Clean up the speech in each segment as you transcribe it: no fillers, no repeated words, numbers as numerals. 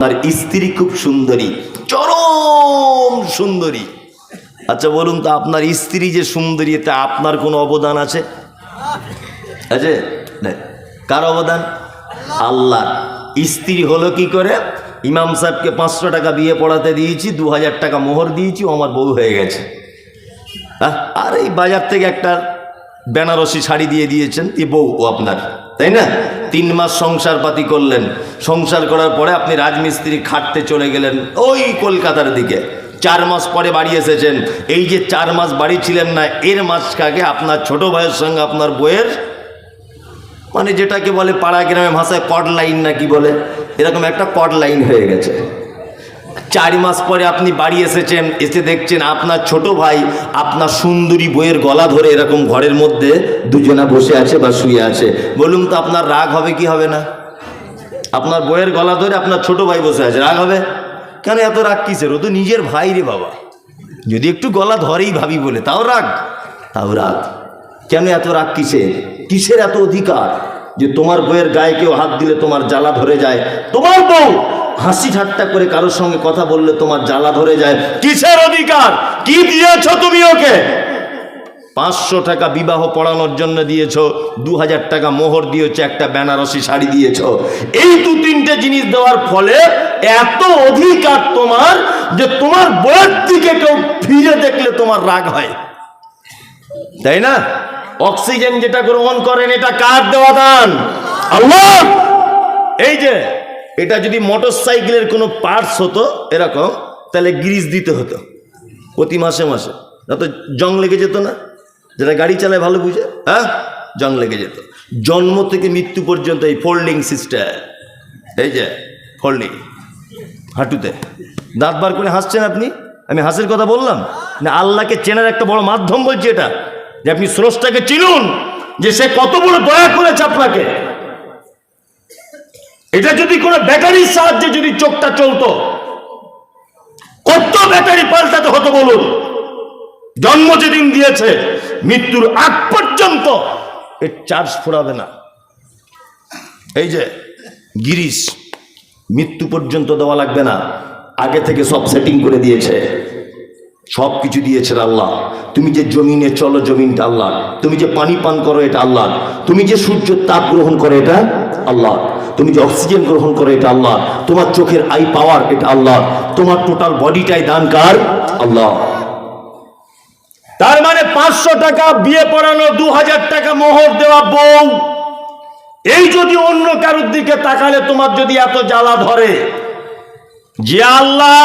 তার স্ত্রী খুব সুন্দরী, চরম সুন্দরী। আচ্ছা বলুন তো, আপনার স্ত্রী যে সুন্দরী, এতে আপনার কোনো অবদান আছে? আছে? কার অবদান? আল্লাহ। স্ত্রী হলো কি করে? ইমাম সাহেবকে 500 টাকা বিয়ে পড়াতে দিয়েছি, 2000 টাকা মোহর দিয়েছি, ও আমার বউ হয়ে গেছে। আর এই বাজার থেকে একটা বেনারসি শাড়ি দিয়ে দিয়েছেন, এ বউ ও আপনার, তাই না? 3 মাস সংসার পাতি করলেন, সংসার করার পরে আপনি রাজমিস্ত্রি খাটতে চলে গেলেন ওই কলকাতার দিকে। 4 মাস পরে বাড়ি এসেছেন। এই যে 4 মাস বাড়ি ছিলেন না, এর মাঝখানে আপনার ছোট ভাইয়ের সঙ্গে আপনার বইয়ের, মানে যেটাকে বলে পাড়া গ্রামের ভাষায় কড লাইন না কি বলে, এরকম একটা কড লাইন হয়ে গেছে। 4 মাস পরে আপনি বাড়ি এসেছেন, এসে দেখছেন আপনার ছোট ভাই আপনার সুন্দরী বইয়ের গলা ধরে এরকম ঘরের মধ্যে দুজনা বসে আছে বা শুয়ে আছে। বলুন তো আপনার রাগ হবে কি হবে না? আপনার বইয়ের গলা ধরে আপনার ছোট ভাই বসে আছে, রাগ হবে কেন? এত রাগ কিসের? ও তো নিজের ভাই রে বাবা, যদি একটু গলা ধরেই ভাবি বলে তাও রাগ, তাও রাগ। কেন এত রাগ কিসের? কিসের এত অধিকার যে তোমার বইয়ের গায়ে কেউ হাত দিলে তোমার জ্বালা ধরে যায়? তোমার বউ হাসি ঠাট্টা করে কারোর সঙ্গে কথা বললে তোমার জ্বালা ধরে যায়। কিসের অধিকার? কি দিয়েছ তুমি ওকে? 500 টাকা বিবাহ পড়ানোর জন্য দিয়েছ, 2000 টাকা মোহর দিয়েছ, একটা বেনারসি শাড়ি দিয়েছ। এই 2-3টে জিনিস দেওয়ার ফলে এত অধিকার তোমার যে তোমার বউয়ের দিকে কেউ ফিরে দেখলে তোমার রাগ হয়, তাই না? অক্সিজেন যেটা গ্রহণ করেন, এটা কার দেওয়া দান? আল্লাহ। এই যে এটা যদি মোটর সাইকেলের কোনো পার্টস হতো এরকম, তাহলে গ্রিজ দিতে হতো প্রতি মাসে মাসে, তো জং লেগে যেত না? যেটা গাড়ি চালায় ভালো বুঝে, হ্যাঁ, জং লেগে যেত। জন্ম থেকে মৃত্যু পর্যন্ত এই ফোল্ডিং সিস্টেম, এই যে ফোল্ডিং, হাঁটুতে দাঁত বার করে হাসছেন আপনি, আমি হাসির কথা বললাম না? আল্লাহকে চেনার একটা বড় মাধ্যম বলছি এটা, যে আপনি স্রষ্টাকে চিনুন, যে সে কত বড় দয়া করেছে আপনাকে। এটা যদি কোনো ব্যাটারির সাহায্যে যদি চোখটা চলতো, কত ব্যাটারি পাল্টাতে হতো বলুন? জন্ম যেদিন দিয়েছে মৃত্যুর আগ পর্যন্ত এর চার্জ ফুরাবে না। এই যে গিরিশ, মৃত্যু পর্যন্ত দেওয়া লাগবে না, আগে থেকে সব সেটিং করে দিয়েছে, সব কিছু দিয়েছে আল্লাহ। তুমি যে জমিনে চলো, জমিনটা আল্লাহ। তুমি যে পানি পান করো, এটা আল্লাহ। তুমি যে সূর্যের তাপ গ্রহণ করো, এটা আল্লাহ। তুমি যে অক্সিজেন গ্রহণ করো, এটা আল্লাহ। তোমার চোখের আই পাওয়ার, এটা আল্লাহ। তোমার টোটাল বডিটাই দান কার? আল্লাহ। তার মানে 500 টাকা বিয়ে পড়ানো, 2000 টাকা মোহর দেওয়া বউ, এই যদি অন্য কারোর দিকে তাকালে তোমার যদি এত জ্বালা ধরে, যে আল্লাহ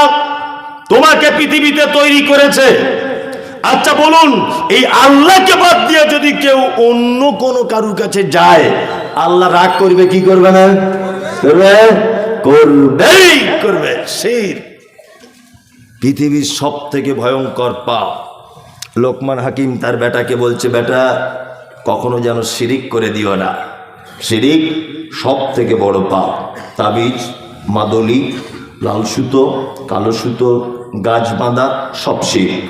তোমাকে পৃথিবীতে তৈরি করেছে, আচ্ছা বলুন, এই আল্লাহকে বাদ দিয়ে যদি কেউ অন্য কোনো কারুর কাছে যায়, আল্লাহ রাগ করবে কি করবে না? করবে, করবেই করবে। শিরক পৃথিবীর সব থেকে ভয়ঙ্কর পাপ। লোকমান হাকিম তার বেটাকে বলছে, বেটা কখনো যেন শিরিক করে দিও না। শিরিক সব থেকে বড় পাপ। তাবিজ, মাদলি, লাল সুতো, কালো সুতো, গাছ বাঁধা, সব শিরক।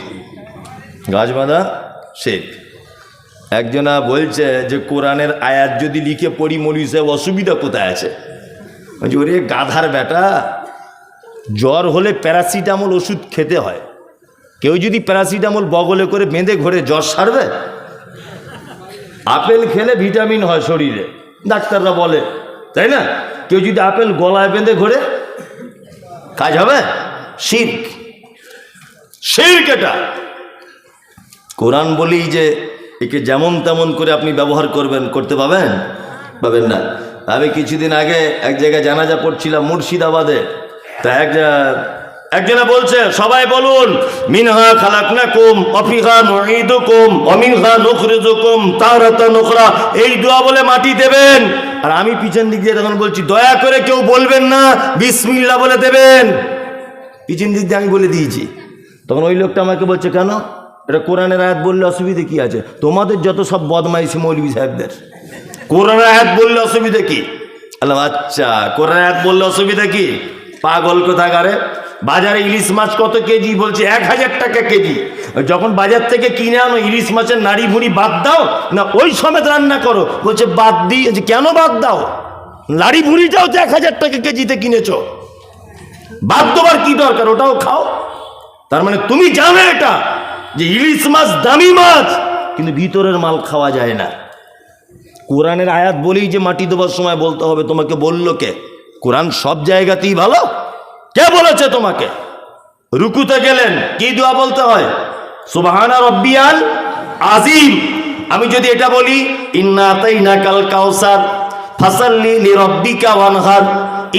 গাছ বাঁধা শিরক। একজনা বলছে যে কোরআনের আয়াত যদি লিখে পড়ি মৌলভী সাহেব, অসুবিধা কোথায় আছে? বলছি, ওরে গাধার বেটা, জ্বর হলে প্যারাসিটামল ওষুধ খেতে হয়। কেউ যদি প্যারাসিটামল বগলে করে বেঁধে ঘোরে, জ্বর সারবে? আপেল খেলে ভিটামিন হয় শরীরে, ডাক্তাররা বলে, তাই না? কেউ যদি আপেল গলায় বেঁধে ঘোরে, কাজ হবে? শিরক, শিরক এটা। কোরআন বলি যে একে যেমন তেমন করে আপনি ব্যবহার করবেন, করতে পাবেন? পাবেন না। আমি কিছুদিন আগে এক জায়গায় জানাজা পড়ছিলাম মুর্শিদাবাদে। তা একজনা বলছে, সবাই বলুন, মিনহা খালাকনাকুম ওয়া ফিহা নুঈদুকুম ওয়া মিনহা নুখরিজুকুম তারাতান উখরা, এই দোয়া বলে মাটি দেবেন। আর আমি পিছন দিক দিয়ে তখন বলছি, দয়া করে কেউ বলবেন না, বিসমিল্লাহ বলে দেবেন। পিছন দিক দিয়ে আমি বলে দিয়েছি। তখন ওই লোকটা আমাকে বলছে, কেন? এটা কোরআনের আয়াত বললে অসুবিধে কি আছে? তোমাদের যত সব বদমাইশি মৌলভী সাহেবদের, কোরআনের আয়াত বললে অসুবিধা কি? আল্লাহ, আচ্ছা কোরআনের আয়াত বললে অসুবিধা কি? পাগল কোথাকারে। বাজারে ইলিশ মাছ কত কেজি? বলছে 1000 টাকা কেজি। যখন বাজার থেকে কিনে আনো, ইলিশ মাছের নাড়ি ভুড়ি বাদ দাও না ওই সমেত রান্না করো? বলছে বাদ দিই। কেন বাদ দাও? নাড়ি ভুড়িটাও তো 1000 টাকা কেজিতে কিনেছ। বাদ দেবার কি দরকার, ওটাও খাও। তার মানে তুমি জানো এটা যে ইলিশ মাছ দামি মাছ, কিন্তু ভিতরের মাল খাওয়া যায় না। কোরআনের আয়াত বলেই যে মাটি দেবার সময় বলতে হবে, তোমাকে বললো কে? কোরআন সব জায়গাতেই ভালো। কে বলেছে তোমাকে? রুকুতে গেলেন কি দোয়া বলতে হয়? সুবহানা রব্বিয়াল আজিম। আমি যদি এটা বলি ইন্না আতাইনাকাল কাউসার ফাসাল্লি লিরাব্বিকা ওয়ানহার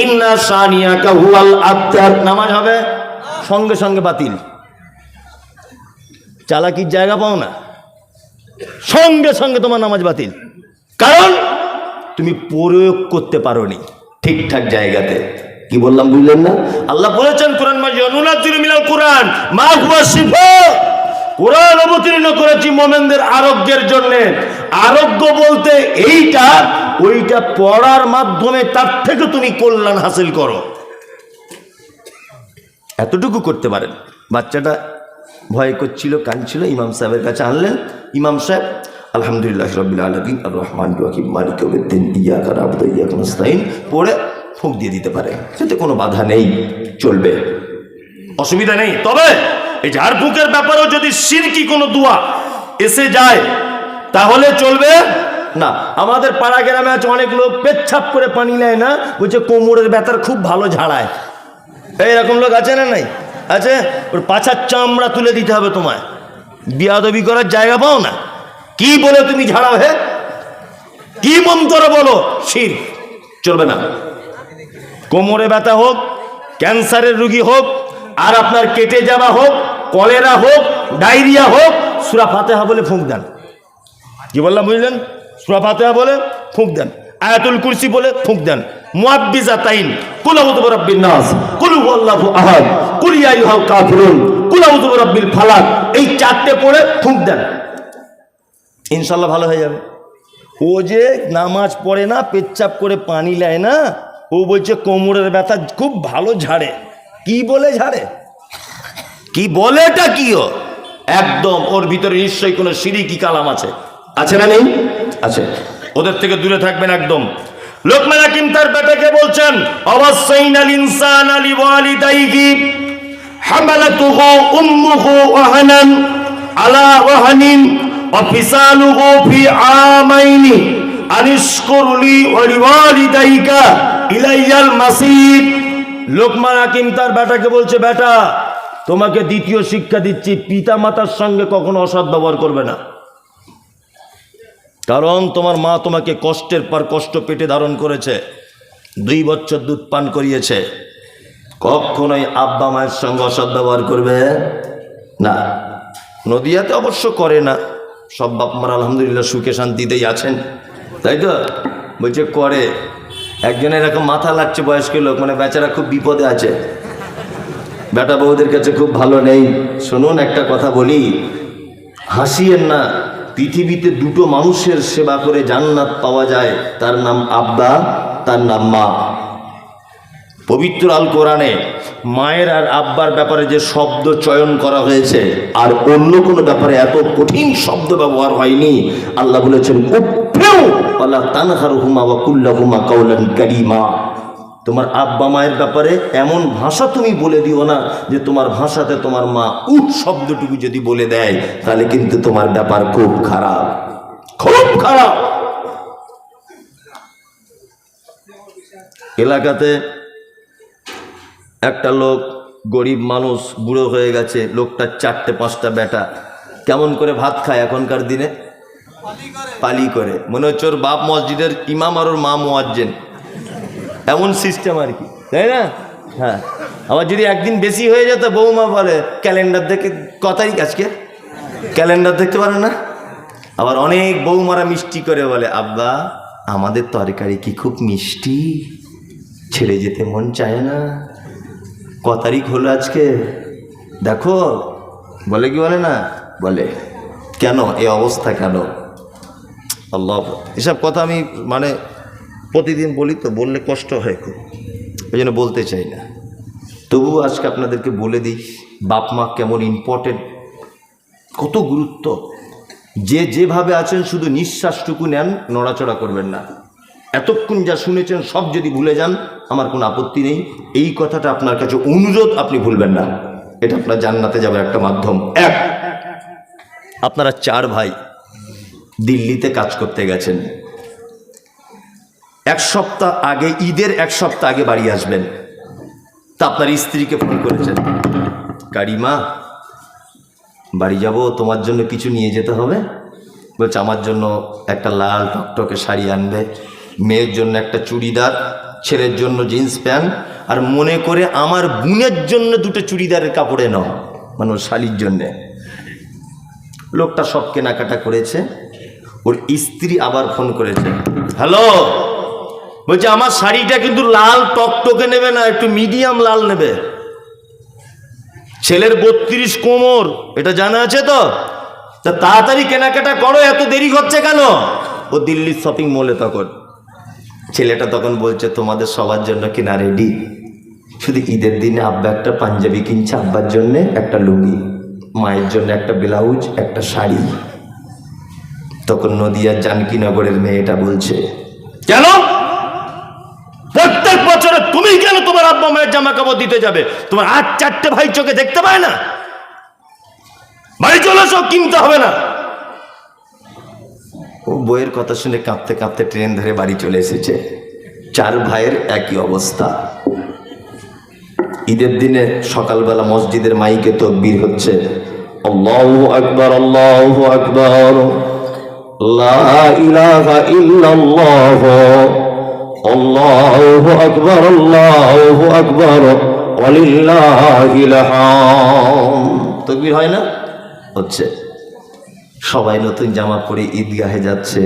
ইন্না শানিয়াকা হুয়াল আবতার, নামাজ হবে? সঙ্গে সঙ্গে বাতিল। চালাকির জায়গা পাও না, সঙ্গে সঙ্গে তোমার নামাজ বাতিল। কারণ তুমি প্রয়োগ করতে পারোনি ঠিকঠাক জায়গাতে। কি বললাম বুঝলেন না? আল্লাহ বলেছেন কোরআন মাজিদে নুনাজ্জিলু মিনাল কোরআন মা হুয়া শিফা, কোরআন অবতীর্ণ করেছি মুমিনদের আরোগ্যের জন্য। আরোগ্য বলতে এইটা, ওইটা পড়ার মাধ্যমে তার থেকে তুমি কল্যাণ হাসিল করো, এতটুকু করতে পারেন। বাচ্চাটা ভয় করছিল, কাঁদছিল, ইমাম সাহেবের কাছে আনলেন। ইমাম সাহেব আলহামদুলিল্লাহ রাব্বিল আলামিন আর রহমানির রহিম মালিক ইয়াউমিদ্দিন ইয়্যাকা না'বুদু ওয়া ইয়্যাকা নাস্তাইন পড়ে ফুঁক দিয়ে দিতে পারে, সেটা কোনো বাধা নেই, চলবে, অসুবিধা নেই। তবে এই ঝাড়ফুঁকের ব্যাপারেও যদি শিরকি কোনো দোয়া এসে যায় তাহলে চলবে না। আমাদের পাড়া গ্রামে আছে অনেক লোক পেচ্ছাপ করে পানি নেয় না, বলছে কোমরের ব্যথার খুব ভালো ঝাড়ায়। এইরকম লোক আছে না? নাই আছে। ওর পাছার চামড়া তুলে দিতে হবে তোমায়, বিয়াদবি করার জায়গা পাও না। কি বলে তুমি ঝাড়াও? হে কি মন্ত্র বলো? শির, চলবে না। কোমরে ব্যথা হোক, ক্যান্সারের রোগী হোক, আর আপনার কেটে যাওয়া হোক, কলেরা হোক, ডায়রিয়া হোক, সূরা ফাতিহা বলে ফুঁক দেন। কি বললাম বুঝলেন? সূরা ফাতিহা বলে ফুঁক দেন, আয়াতুল কুরসি বলে ফুঁক দেন, মুআব্বিজাতাইন কুল আউযু বিরাব্বিন নাস, কুল হুয়াল্লাহু আহাদ, কুল ইয়া আইয়ুহাল কাফিরুন, কুল আউযু বিরাব্বিল ফালাক, এই চারটে পড়ে ফুঁক দেন, ইনশাআল্লাহ ভালো হয়ে যাবে। ও যে নামাজ পড়ে না, পেচ্ছাপ করে পানি নেয় না, ও বলছে কোমরের ব্যথা খুব ভালো ঝাড়ে। কি বলে ঝাড়ে? কি বলে? এটা কি? ও একদম ওর ভিতরে নিশ্চয়ই কোনো শিরকি কালাম আছে। আছে না? নেই? আছে। ওদের থেকে দূরে থাকবেন একদম। লোকমান হাকিম তার বেটাকে বলছেন অবসাইনাল ইনসানা লিওয়ালিদাইহি হামালাতুহু উম্মুহু ওয়াহানান আলা ওয়াহানিন ওয়া ফিসালুহু ফি আমাইনি আনিশকুর লি ওয়া লিওয়ালিদাইকা ইলাইয়াল মাসির। লোকমান হাকিম তার বেটাকে বলছে, বেটা তোমাকে দ্বিতীয় শিক্ষা দিচ্ছি, পিতা মাতার সঙ্গে কখনো অসৎ ব্যবহার করবে না। কারণ তোমার মা তোমাকে কষ্টের পর কষ্ট পেটে ধারণ করেছে, 2 বছর দুধ পান করিয়েছে। কখনোই আব্বা মায়ের সঙ্গে অসৎ ব্যবহার করবে না। নদিয়াতে অবশ্য করে না, সব বাপ মার আলহামদুলিল্লাহ সুখে শান্তিতেই আছেন, তাই তো? বলছে করে। একজনের এরকম মাথা লাগছে বয়স্ক লোক, মানে বেচারা খুব বিপদে আছে, বেটা বউদের কাছে খুব ভালো নেই। শুনুন একটা কথা বলি, হাসিয়েন না। পৃথিবীতে 2টো মানুষের সেবা করে জান্নাত পাওয়া যায়, তার নাম আব্বা, তার নাম মা। পবিত্র আল কোরআনে মায়ের আর আব্বার ব্যাপারে যে শব্দ চয়ন করা হয়েছে, আর অন্য কোনো ব্যাপারে এত কঠিন শব্দ ব্যবহার হয়নি। আল্লাহ বলেছেন উফিউ ওয়ালা তানহারহুমা ওয়া কুল লাহুমা কাওলান কারীমা। তোমার আব্বা মায়ের ব্যাপারে এমন ভাষা তুমি বলে দিও না যে তোমার ভাষাতে তোমার মা উঠ শব্দটুকু যদি বলে দেয় তাহলে কিন্তু তোমার ব্যাপার খুব খারাপ, খুব খারাপ। এলাকাতে একটা লোক, গরিব মানুষ, বুড়ো হয়ে গেছে, লোকটার 4টে-5টা বেটা। কেমন করে ভাত খায় এখনকার দিনে? পালি করে। মনে হচ্ছে ওর বাপ মসজিদের ইমাম আর ওর মা মুয়াজ্জিন, এমন সিস্টেম আর কি, তাই না? হ্যাঁ। আবার যদি একদিন বেশি হয়ে যেত, বৌমা বলে ক্যালেন্ডার দেখে ক তারিখ আজকে, ক্যালেন্ডার দেখতে পারে না। আবার অনেক বৌমারা মিষ্টি করে বলে, আব্বা আমাদের তরকারি কি খুব মিষ্টি, ছেড়ে যেতে মন চায় না, ক তারিখ হলো আজকে দেখো, বলে কি বলে না? বলে। কেন এই অবস্থা কেন? আল্লাহ, এসব কথা আমি মানে প্রতিদিন বলি তো, বললে কষ্ট হয় খুব, ওই জন্য বলতে চাই না। তবুও আজকে আপনাদেরকে বলে দিই বাপ মা কেমন ইম্পর্টেন্ট, কত গুরুত্ব। যে যেভাবে আছেন শুধু নিঃশ্বাসটুকু নেন, নড়াচড়া করবেন না, এতক্ষণ যা শুনেছেন সব যদি ভুলে যান আমার কোনো আপত্তি নেই। এই কথাটা আপনার কাছে অনুরোধ, আপনি ভুলবেন না। এটা আপনার জান্নাতে যাবে একটা মাধ্যম। এক, আপনারা 4 ভাই দিল্লিতে কাজ করতে গেছেন। 1 সপ্তাহ আগে, ঈদের 1 সপ্তাহ আগে বাড়ি আসবেন। তা আপনার স্ত্রীকে ফোন করেছেন, কারিমা বাড়ি যাব, তোমার জন্য কিছু নিয়ে যেতে হবে। বলছে আমার জন্য একটা লাল টকটকে শাড়ি আনবে, মেয়ের জন্য একটা চুড়িদার, ছেলের জন্য জিন্স প্যান্ট, আর মনে করে আমার বোনের জন্য 2টো চুড়িদারের কাপড়ে নাও, মানে ওর শালির জন্যে। লোকটা সব কেনাকাটা করেছে। ওর স্ত্রী আবার ফোন করেছে, হ্যালো, বলছে আমার শাড়িটা কিন্তু লাল টকটকে নেবে না, একটু মিডিয়াম লাল নেবে। ছেলের 32 কোমর, এটা জানা আছে তো? তা তাড়াতাড়ি কেনাকাটা করো, এত দেরি হচ্ছে কেন? ও দিল্লির শপিং মলে তখন। ছেলেটা তখন বলছে তোমাদের সবার জন্য কেনা রেডি, শুধু ঈদের দিনে আব্বা একটা পাঞ্জাবি কিনছে, আব্বার জন্যে একটা লুঙ্গি, মায়ের জন্য একটা ব্লাউজ, একটা শাড়ি। তখন নদিয়ার জানকীনগরের মেয়েটা বলছে, কেন প্রত্যেক বছরে তুমি কেন তোমার আব্বা মায়ের জামা কাপড় দিতে যাবে? তোমার 4টে ভাই চোখে দেখতে পায় না? বাড়ি চলে এসো, কিনতে হবে না। ও বইয়ের কথা শুনে কাঁপতে কাঁপতে ট্রেন ধরে বাড়ি চলে এসেছে। 4 ভাইয়ের একই অবস্থা। ঈদের দিনে সকালবেলা মসজিদের মাইকে তাকবীর হচ্ছে, আল্লাহু আকবার, আল্লাহু আকবার, লা ইলাহা ইল্লাল্লাহ, আল্লাহু আকবার, আল্লাহু আকবার, ওয়ালিল্লাহিল হামদ। তাকবীর হয় না? হচ্ছে। সবাই নতুন জামা পরে ঈদগাহে যাচ্ছে।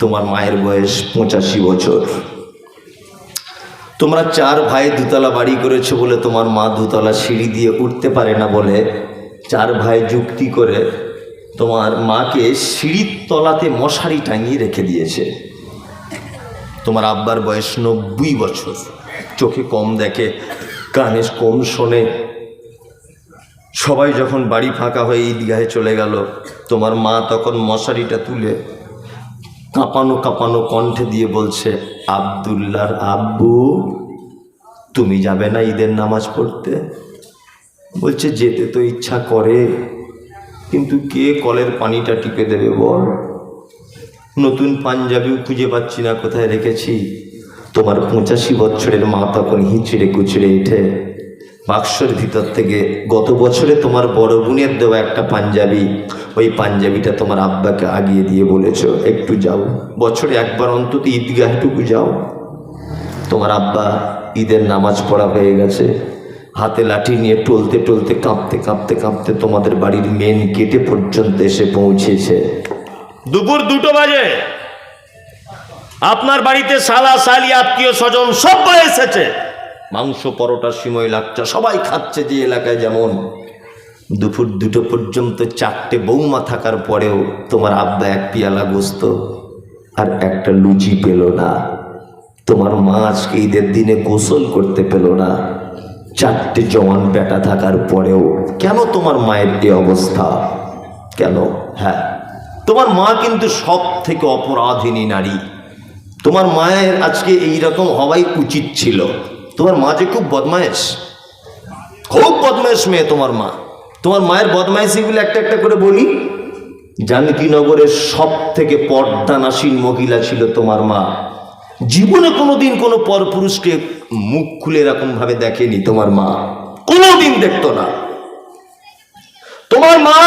তোমার মায়ের বয়স 85 বছর। তোমরা 4 ভাই 2তলা বাড়ি করেছো বলে তোমার মা 2তলা সিঁড়ি দিয়ে উঠতে পারে না বলে 4 ভাই যুক্তি করে তোমার মাকে সিঁড়ির তলাতে মশারি টাঙিয়ে রেখে দিয়েছে। তোমার আব্বার বয়স 90 বছর, চোখে কম দেখে, কানে কম শোনে। সবাই যখন বাড়ি ফাঁকা হয়ে ঈদগাহে চলে গেল, তোমার মা তখন মশারিটা তুলে কাঁপানো কাঁপানো কণ্ঠে দিয়ে বলছে, আব্দুল্লাহর আব্বু তুমি যাবে না ঈদের নামাজ পড়তে? বলছে যেতে তো ইচ্ছা করে, কিন্তু কে কলের পানিটা টিপে দেবে বল? নতুন পাঞ্জাবিও খুঁজে পাচ্ছি না কোথায় রেখেছি। তোমার 85 বছরের মা তখন হিচড়ে কুচড়ে উঠে বাক্সের ভিতর থেকে গত বছরে তোমার বড় বোনের দেওয়া একটা পাঞ্জাবি, ওই পাঞ্জাবিটা তোমার আব্বাকে আগিয়ে দিয়ে বলেছ, একটু যাও, বছরে একবার অন্তত ঈদগাহটুকু যাও। তোমার আব্বা ঈদের নামাজ পড়া হয়ে গেছে, হাতে লাঠি নিয়ে টলতে টলতে কাঁপতে কাঁপতে কাঁপতে তোমাদের বাড়ির মেন গেটে পর্যন্ত এসে পৌঁছেছে। দুপুর 2টো বাজে। আপনার বাড়িতে শালা শালি আত্মীয় স্বজন সবাই এসেছে। মাংস, পরোটা, সিমই, লাচ্চা সবাই খাচ্ছে। যে এলাকায় যেমন দুপুর 2টো পর্যন্ত 4টে বৌমা থাকার পরেও তোমার আব্বা 1 পেয়ালা গোস্ত আর একটা লুচি পেল না। তোমার মা আজকে ঈদের দিনে গোসল করতে পেল না। 4টে জওয়ান বেটা থাকার পরেও কেন তোমার মায়ের এই অবস্থা? কেন? হ্যাঁ, তোমার মা কিন্তু সব থেকে অপরাধিনী নারী। তোমার মায়ের আজকে এইরকম হওয়াই উচিত ছিল। তোমার মা যে খুব বদমায়েশ, খুব বদমায়েশ মেয়ে তোমার মা। তোমার মায়ের বদমাইশিগুলো একটা একটা করে বলি। জানকীনগরের সব থেকে পর্দানাসীন মহিলা ছিল তোমার মা। জীবনে কোনোদিন কোনো পরপুরুষকে মুখ খুলে এরকম ভাবে দেখেনি তোমার মা, কোনোদিন দেখতো না। তোমার মা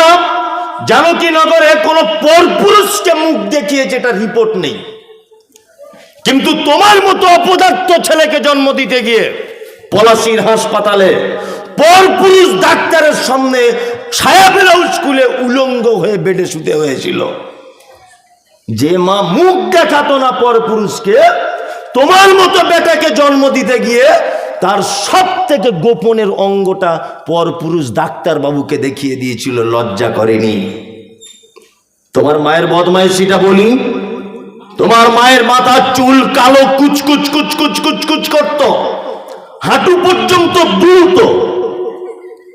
জানকীনগরে কোনো পরপুরুষকে মুখ দেখিয়ে যেটা রিপোর্ট নেই। কিন্তু তোমার মতো অপদার্থ ছেলেকে জন্ম দিতে গিয়ে পলাশীর হাসপাতালে পরপুরুষ ডাক্তারের সামনে ছায়া ব্লাউজ খুলে উলঙ্গ হয়ে বেডে শুতে হয়েছিল। যে মা মুখ দেখাতো না পরপুরুষকে, তোমার মতো বেটাকে জন্ম দিতে গিয়ে তার সব থেকে গোপনের অঙ্গটা পরপুরুষ ডাক্তার বাবুকে দেখিয়ে দিয়েছিল, লজ্জা করেনি। তোমার মায়ের বদমাইশিটা বলি। তোমার মায়ের মাথার চুল কালো কুচকুচ কুচকুচ কুচকুচ করত, হাঁটু পর্যন্ত দ্রুত।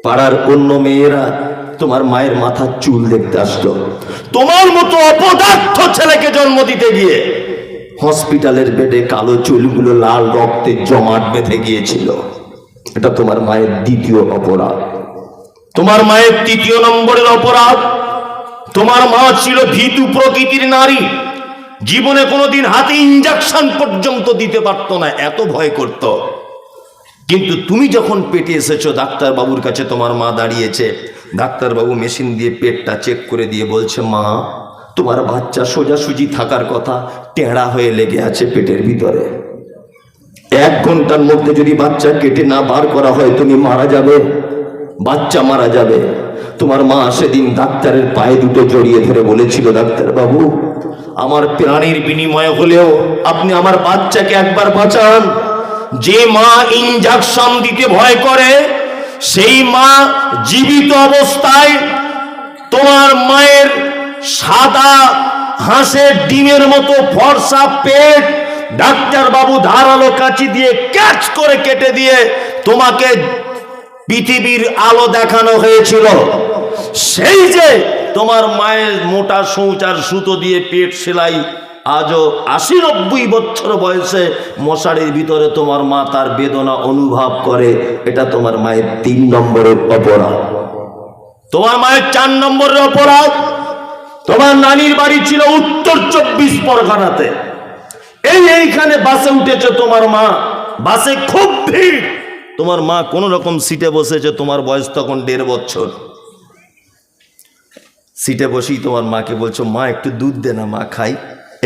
পাড়ার অন্য মেয়েরা তোমার মায়ের মাথার চুল দেখতে আসতো। তোমার মতো অপদার্থ ছেলেকে জন্ম দিতে গিয়ে হসপিটালের বেডে কালো চুলগুলো লাল রক্তে জমাট বেঁধে গিয়েছিল। এটা তোমার মায়ের দ্বিতীয় অপরাধ। তোমার মায়ের তৃতীয় নম্বরের অপরাধ, তোমার মা ছিল ভীতু প্রকৃতির নারী। জীবনে কোনোদিন হাতে ইঞ্জেকশন পর্যন্ত দিতে পারতো না, এত ভয় করত। কিন্তু তুমি যখন পেটে এসেছো, ডাক্তারবাবুর কাছে তোমার মা দাঁড়িয়েছে, ডাক্তারবাবু মেশিন দিয়ে পেটটা চেক করে দিয়ে বলছে, মা তোমার বাচ্চা সোজাসুজি থাকার কথা, টেঁড়া হয়ে লেগে আছে পেটের ভিতরে। 1 ঘন্টার মধ্যে যদি বাচ্চা কেটে না বার করা হয় তুমি মারা যাবে, বাচ্চা মারা যাবে। তোমার মা সেদিন ডাক্তারের পায়ে দুটো জড়িয়ে ধরে বলেছিল, ডাক্তারবাবু আমার প্রাণীর বিনিময়ে হলেও আপনি আমার বাচ্চাকে একবার বাঁচান। যে মা ইনজেকশন দিতে ভয় করে, সেই মা জীবিত অবস্থায় তোমার মায়ের সাদা হাঁসের ডিমের মতো ফর্সা পেট ডাক্তারবাবু ধারালো কাঁচি দিয়ে ক্যাচ করে কেটে দিয়ে তোমাকে পৃথিবীর আলো দেখানো হয়েছিল। সেই যে তোমার মায়ের মোটা সৌচার সুতো দিয়ে পেট সেলাই, আজও 80-90 বছর বয়সে মশারির ভিতরে তোমার মা তার বেদনা অনুভব করে। এটা তোমার মায়ের 3 নম্বরের অপরাধ। তোমার মায়ের 4 নম্বরের অপরাধ, তোমার নানির বাড়ি ছিল উত্তর 24 পরগনাতে। এইখানে বাসে উঠেছে তোমার মা, বাসে খুব ভিড়, তোমার মা কোন রকম সিটে বসেছে, তোমার বয়স তখন 1.5 বছর। সিটে বসেই তোমার মাকে বলছো, মা একটু দুধ দে না, মা খাই,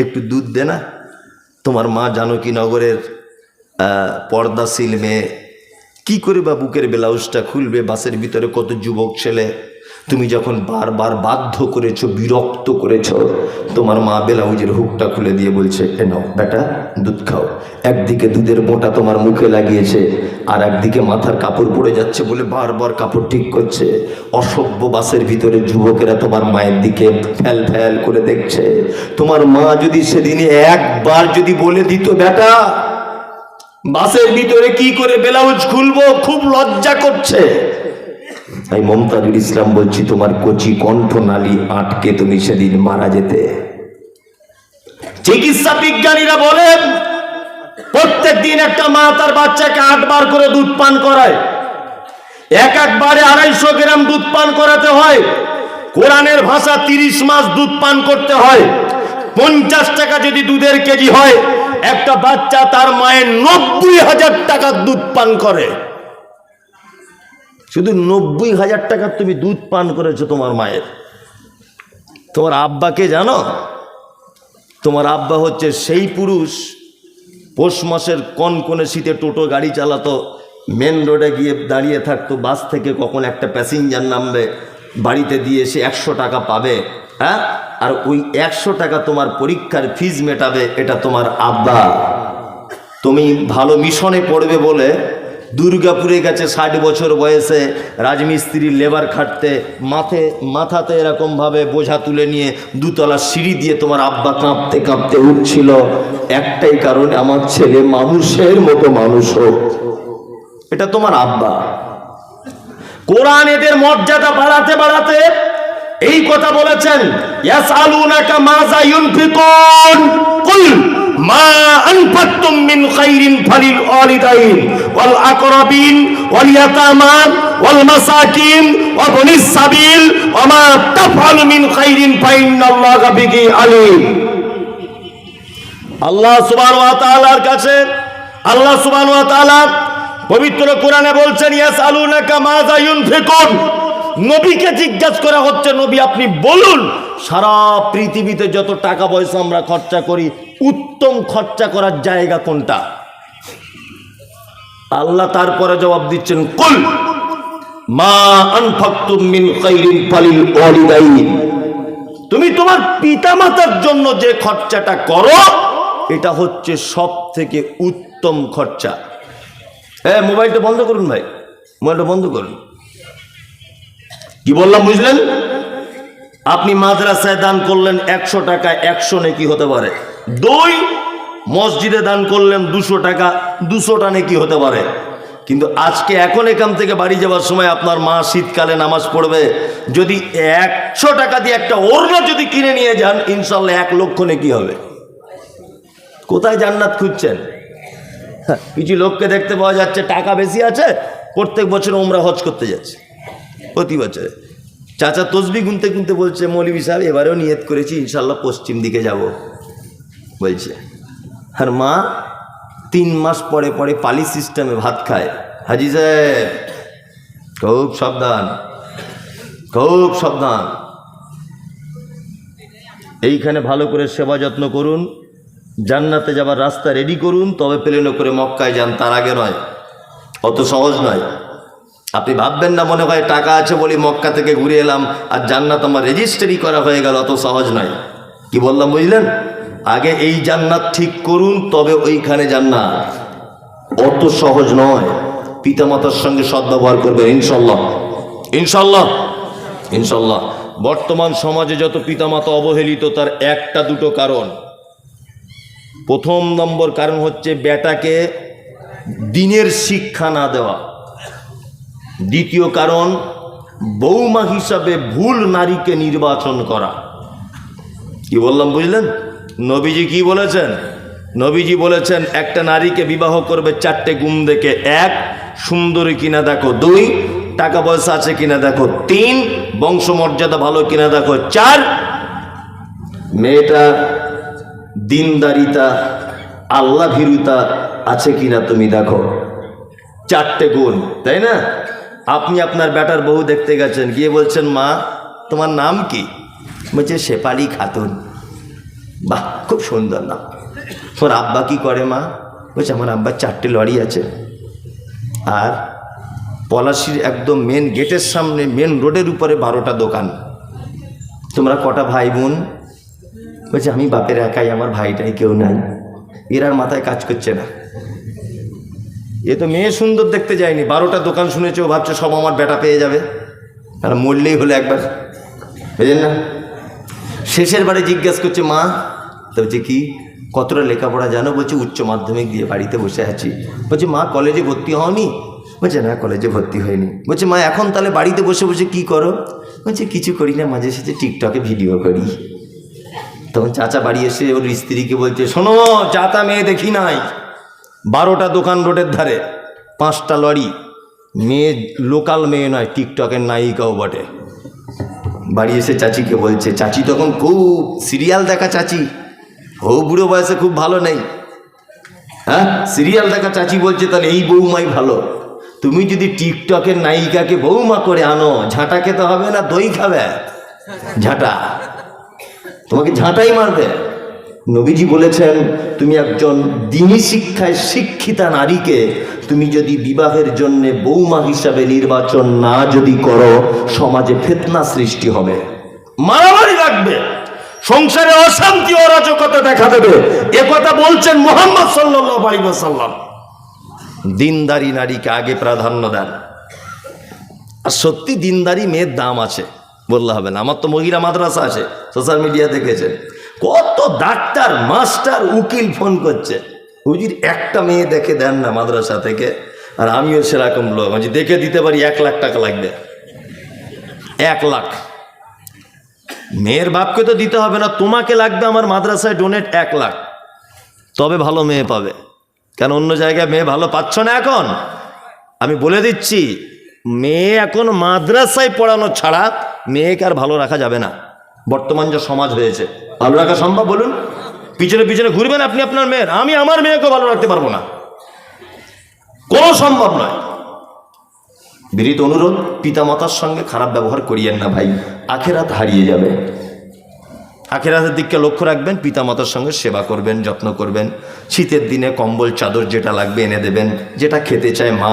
একটু দুধ দে না। তোমার মা জানকীনগরের পর্দাশীল মেয়ে, কি করে বা বুকের ব্লাউজটা খুলবে, বাসের ভিতরে কত যুবক ছেলে। তুমি যখন বারবার বাধ্য করেছো, বিরক্ত করেছো, তোমার মা ব্লাউজের হুকটা খুলে দিয়ে বলছে, এ নাও বেটা দুধ খাও। একদিকে দুধের মোটা তোমার মুখে লাগিয়েছে, আর একদিকে মাথার কাপড় পড়ে যাচ্ছে বলে বারবার কাপড় ঠিক করছে। অসভ্য বাসের ভিতরে যুবকেরা তোমার মায়ের দিকে ফ্যাল ফ্যাল করে দেখছে। তোমার মা যদি সেদিনে একবার যদি বলে দিত, বেটা বাসের ভিতরে কি করে ব্লাউজ খুলবো, খুব লজ্জা করছে। তাই মমতাজুল ইসলাম বলছি, তোমার কচি কণ্ঠনালী আটকে তুমি সেদিন মারা যেতে। চিকিৎসা বিজ্ঞানীরা বলেন, প্রত্যেক দিন একটা মা তার বাচ্চাকে 8 বার করে দুধ পান করায়। একবারে 250 গ্রাম দুধ পান করাতে হয়। কোরআনের ভাষা 30 মাস দুধ পান করতে হয়। 50 টাকা যদি দুধের কেজি হয়, একটা বাচ্চা তার মায়ের 90,000 টাকার দুধ পান করে। শুধু 90,000 টাকার তুমি দুধ পান করেছো তোমার মায়ের। তোমার আব্বাকে জানো? তোমার আব্বা হচ্ছে সেই পুরুষ, পৌষ মাসের কনকনে শীতে টোটো গাড়ি চালাতো, মেন রোডে গিয়ে দাঁড়িয়ে থাকতো, বাস থেকে কখন একটা প্যাসেঞ্জার নামবে, বাড়িতে দিয়ে এসে 100 টাকা পাবে, হ্যাঁ, আর ওই 100 টাকা তোমার পরীক্ষার ফিজ মেটাবে। এটা তোমার আব্বা। তুমি ভালো মিশনে পড়বে বলে দুর্গাপুরে গেছে 60 বছর বয়সে রাজমিস্ত্রির লেবার খাটতে, মাথাতে এরকমভাবে বোঝা তুলে নিয়ে 2 তলা সিঁড়ি দিয়ে তোমার আব্বা কাঁপতে কাঁপতে উঠছিল, একটাই কারণে, আমার ছেলে মানুষের মতো মানুষ হোক। এটা তোমার আব্বা। কোরআন এদের মর্যাদা বাড়াতে বাড়াতে এই কথা বলেছেন, ইয়াসআলুনাকা মাযা ইউনফিকুন কুল মা আনফাকতুম মিন খাইরিন ফালিল ওয়ালিদাইন ওয়াল আকরাবিন ওয়াল ইয়াতামা ওয়াল মাসাকিন ওয়া বনিস সাবিল ওয়া মা তাফআলু মিন খাইরিন ফাইন্নাল্লাহা বিহি আলিম। আল্লাহ সুবহানাহু ওয়া তাআলার কাছে আল্লাহ সুবহানাহু ওয়া তাআলা পবিত্র কোরআনে বলছেন, ইয়াসআলুনাকা মাযা ইউনফিকুন। নবীকে জিজ্ঞাসা করা হচ্ছে, নবী আপনি বলুন সারা পৃথিবীতে যত টাকা পয়সা আমরা খরচা করি, উত্তম খরচা করার জায়গা কোনটা? আল্লাহ তারপরে জবাব দিচ্ছেন, কুল মা আনফাকতুম মিন খাইরিন ফালিল ওয়ালিদাইন। তুমি তোমার পিতামাতার জন্য যে খরচাটা করো, এটা হচ্ছে সব থেকে উত্তম খরচা। হ্যাঁ, মোবাইলটা বন্ধ করুন ভাই, মোবাইলটা বন্ধ করুন। কি বললাম বুঝলেন? আপনি মাদ্রাসায় দান করলেন 100 টাকা, 100 নেকি হতে পারে। 2 মসজিদে দান করলেন 200 টাকা, 200টা নেকি হতে পারে। কিন্তু আজকে এখন এখান থেকে বাড়ি যাওয়ার সময় আপনার মা শীতকালে নামাজ পড়বে, যদি 100 টাকা দিয়ে একটা ওড়না যদি কিনে নিয়ে যান, ইনশাল্লাহ 1 লক্ষ নেকি হবে। কোথায় জান্নাত খুঁজছেন? কিছু লোককে দেখতে পাওয়া যাচ্ছে টাকা বেশি আছে, প্রত্যেক বছর ওমরা হজ করতে যাচ্ছে, প্রতি বছরে। চাচা তসবি গুনতে গুনতে বলছে, মৌলভী সাহেব এবারেও নিয়ত করেছি ইনশাল্লাহ পশ্চিম দিকে যাব বলছে। আর মা 3 মাস পরে পরে পালি সিস্টেমে ভাত খায়। হাজি সাহেব খুব সাবধান, খুব সাবধান, এইখানে ভালো করে সেবা যত্ন করুন, জান্নাতে যাবার রাস্তা রেডি করুন, তবে প্লেনে করে মক্কায় যান, তার আগে নয়। অত সহজ নয়। আপনি ভাববেন না মনে হয় টাকা আছে বলে মক্কা থেকে ঘুরে এলাম আর জান্নাত আমার রেজিস্ট্রি করা হয়ে গেল, অত সহজ নয়। কি বললাম বুঝলেন? আগে এই জান্নাত ঠিক করুন, তবে ওইখানে জান্নাত। অত সহজ নয়। পিতামাতার সঙ্গে সদ্ব্যবহার করবেন ইনশাল্লাহ, ইনশাল্লাহ, ইনশাল্লাহ। বর্তমান সমাজে যত পিতামাতা অবহেলিত, তার 1-2 কারণ। প্রথম নম্বর কারণ হচ্ছে বেটাকে দিনের শিক্ষা না দেওয়া। দ্বিতীয় কারণ বৌমা হিসাবে ভুল নারীকে নির্বাচন করা। কি বললাম বুঝলেন? নবীজি কি বলেছেন? নবীজি বলেছেন একটা নারীকে বিবাহ করবে 4টে গুণ দেখে। 1, সুন্দরী কিনা দেখো। 2, টাকা পয়সা আছে কিনা দেখো। 3, বংশমর্যাদা ভালো কিনা দেখো। 4, মেয়েটা দিনদারিতা আল্লাহ ভীরুতা আছে কিনা তুমি দেখো। 4টে গুণ, তাই না? আপনি আপনার বেটার বউ দেখতে গেছেন, গিয়ে বলছেন, মা তোমার নাম কি? বলছে শেফালি খাতুন। বাহ, খুব সুন্দর নাম। তোর আব্বা কি করে মা? বলছে আমার আব্বার 4টে লরি আছে, আর পলাশির একদম মেন গেটের সামনে মেন রোডের উপরে 12টা দোকান। তোমরা কটা ভাই বোন? বলছে আমি বাপের একাই, আমার ভাইটাই কেউ নাই। এর আর মাথায় কাজ করছে না। এ তো মেয়ে সুন্দর দেখতে যায়নি, 12টা দোকান শুনেছে, ও ভাবছে সব আমার বেটা পেয়ে যাবে, আর মরলেই হলো একবার, বুঝলেন না? শেষের বারে জিজ্ঞেস করছে, মা তো বলছে কি, কতটা লেখাপড়া জানো? বলছে উচ্চ মাধ্যমিক দিয়ে বাড়িতে বসে আছি। বলছে মা কলেজে ভর্তি হওনি? বলছে না, কলেজে ভর্তি হয়নি। বলছে মা এখন তাহলে বাড়িতে বসে বসে কি করো? বলছে কিছু করি না, মাঝে সাঝে টিকটকে ভিডিও করি। তখন চাচা বাড়ি এসে ওর স্ত্রীকে বলছে, শোনো, চাচা মেয়ে দেখি নাই, 12টা দোকান রোডের ধারে, 5টা লরি, মেয়ে লোকাল মেয়ে নয়, টিকটকের নায়িকাও বটে। বাড়ি এসে চাচিকে বলছে, চাচি তখন খুব সিরিয়াল দেখা চাচি, ও বুড়ো বয়সে খুব ভালো নেই, হ্যাঁ সিরিয়াল দেখা চাচি বলছে তাহলে এই বৌমাই ভালো। তুমি যদি টিকটকের নায়িকাকে বৌমা করে আনো, ঝাঁটা খেতে হবে না দই খাবে? ঝাঁটা, তোমাকে ঝাঁটাই মারবে। নবীজি বলেছেন, তুমি একজন দ্বীনি শিক্ষায় শিক্ষিতা নারীকে তুমি যদি বিবাহের জন্য বৌমা হিসাবে নির্বাচন না যদি করো, সমাজে ফিতনা সৃষ্টি হবে, মারামারি লাগবে, সংসারে অশান্তি অরাজকতা দেখা দেবে। একথা বলছেন মুহাম্মদ সাল্লাল্লাহু আলাইহি ওয়াসাল্লাম। দিনদারি নারীকে আগে প্রাধান্য দেন। আর সত্যি দিনদারি মেয়ের দাম আছে, বললে হবে না। আমার তো মহিলা মাদ্রাসা আছে, সোশ্যাল মিডিয়া দেখেছেন, কত ডাক্তার মাস্টার উকিল ফোন করছে, হুজুর একটা মেয়ে দেখে দেন না মাদ্রাসা থেকে। আর আমিও সেরকম লোক, মানে দেখে দিতে পারি, 1 লাখ টাকা লাগবে। 1 লাখ মেয়ের বাপকে তো দিতে হবে না, তোমাকে লাগবে আমার মাদ্রাসায় ডোনেট 1 লাখ, তবে ভালো মেয়ে পাবে। কেন অন্য জায়গায় মেয়ে ভালো পাচ্ছ না এখন? আমি বলে দিচ্ছি, মেয়ে এখন মাদ্রাসায় পড়ানো ছাড়া মেয়েকে আর ভালো রাখা যাবে না। বর্তমান যে সমাজ হয়েছে, ভালো রাখা সম্ভব বলুন? পিছনে পিছনে ঘুরবেন আপনি আপনার মেয়ের, আমি আমার মেয়েকে ভালো রাখতে পারবো না, কোনো সম্ভব নয়। বিনীত অনুরোধ, পিতামাতার সঙ্গে খারাপ ব্যবহার করিয়েন না ভাই, আখেরাত হারিয়ে যাবে। আখেরাতের দিককে লক্ষ্য রাখবেন, পিতামাতার সঙ্গে সেবা করবেন, যত্ন করবেন। শীতের দিনে কম্বল চাদর যেটা লাগবে এনে দেবেন, যেটা খেতে চায় মা,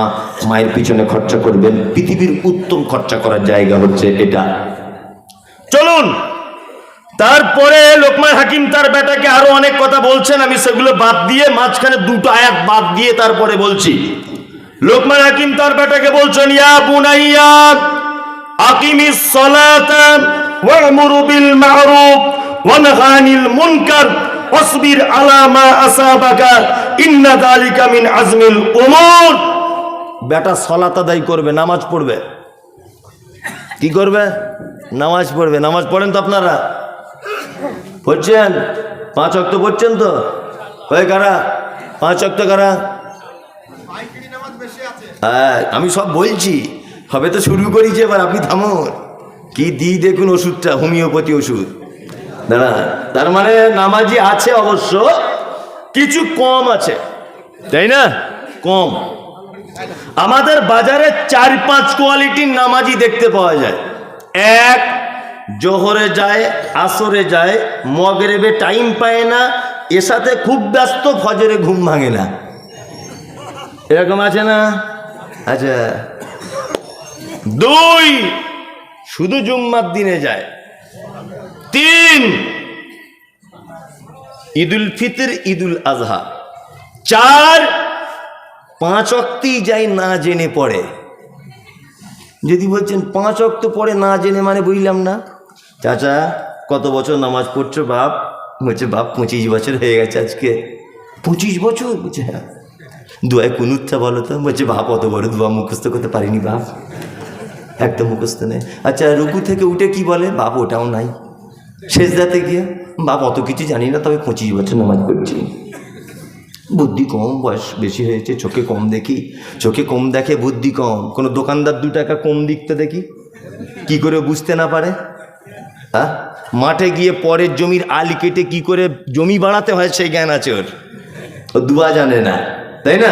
মায়ের পিছনে খরচা করবেন। পৃথিবীর উত্তম খরচা করার জায়গা হচ্ছে এটা। চলুন, তারপরে লোকমান হাকিম তার বেটাকে আরো অনেক কথা বলছেন, আমি সেগুলো বাদ দিয়ে মাঝখানে 2টো আয়াত বাদ দিয়ে তারপরে বলছি। লোকমান হাকিম তার বেটাকে বলছেন, ইয়া বুনাইয়া আকিমিস সালাতা ওয়া'মুরু বিল মা'রুফ ওয়া নাহি আনিল মুনকার ওয়াসবির আলা মা আসাবাকা ইন্না যালিকা মিন আজমিল উমুর। বেটা সালাত আদায় করবে, নামাজ পড়বে। কি করবে? নামাজ পড়বে। নামাজ পড়েন তো আপনারা? পড়ছেন? 5 ওয়াক্ত পড়ছেন তো? ওই কারা 5 ওয়াক্ত কারা? হ্যাঁ আমি সব বলছি, হবে তো শুরু করেছি, এবার আপনি থামুন। কি দিই দেখুন ওষুধটা, হোমিওপ্যাথি ওষুধ দাঁড়া। তার মানে নামাজি আছে অবশ্য, কিছু কম আছে, তাই না? কম। আমাদের বাজারে 4-5 কোয়ালিটির নামাজি দেখতে পাওয়া যায়। এক, জোহরে যায়, আসরে যায়, মগরিবে টাইম পায় না, এর সাথে খুব ব্যস্ত, ফজরে ঘুম ভাঙে না, এরকম আছে না? আচ্ছা। 2, শুধু জুম্মার দিনে যায়। 3, ঈদুল ফিতর, ঈদুল আজহা। 4, 5 ওয়াক্তই যায় না জেনে পড়ে। যদি বলছেন 5 ওয়াক্ত পড়ে না জেনে, মানে বুঝলাম না। চাচা কত বছর নামাজ পড়ছো বাপ? বলছে বাপ 25 বছর হয়ে গেছে আজকে। 25 বছর? বলছে হ্যাঁ। দোয়ায় কুনুতটা বলো তো। বলছে বাপ অত বড় দোয়া মুখস্থ করতে পারিনি বাপ, একদম মুখস্থ নেই। আচ্ছা রুকু থেকে উঠে কি বলে? বাপ ওটাও নাই। সেজদাতে গিয়ে বাপ অত কিছু জানি না, তবে 25 বছর নামাজ পড়ছি। বুদ্ধি কম, বয়স বেশি হয়েছে, চোখে কম দেখি। চোখে কম দেখে, বুদ্ধি কম। কোনো দোকানদার 2 টাকা কম দিকতে দেখি, কি করে বুঝতে না পারে? হ্যাঁ, মাঠে গিয়ে পরের জমির আলি কেটে কি করে জমি বাড়াতে হয় সেই জ্ঞান আছে ওর, ও দুয়া জানে না, তাই না?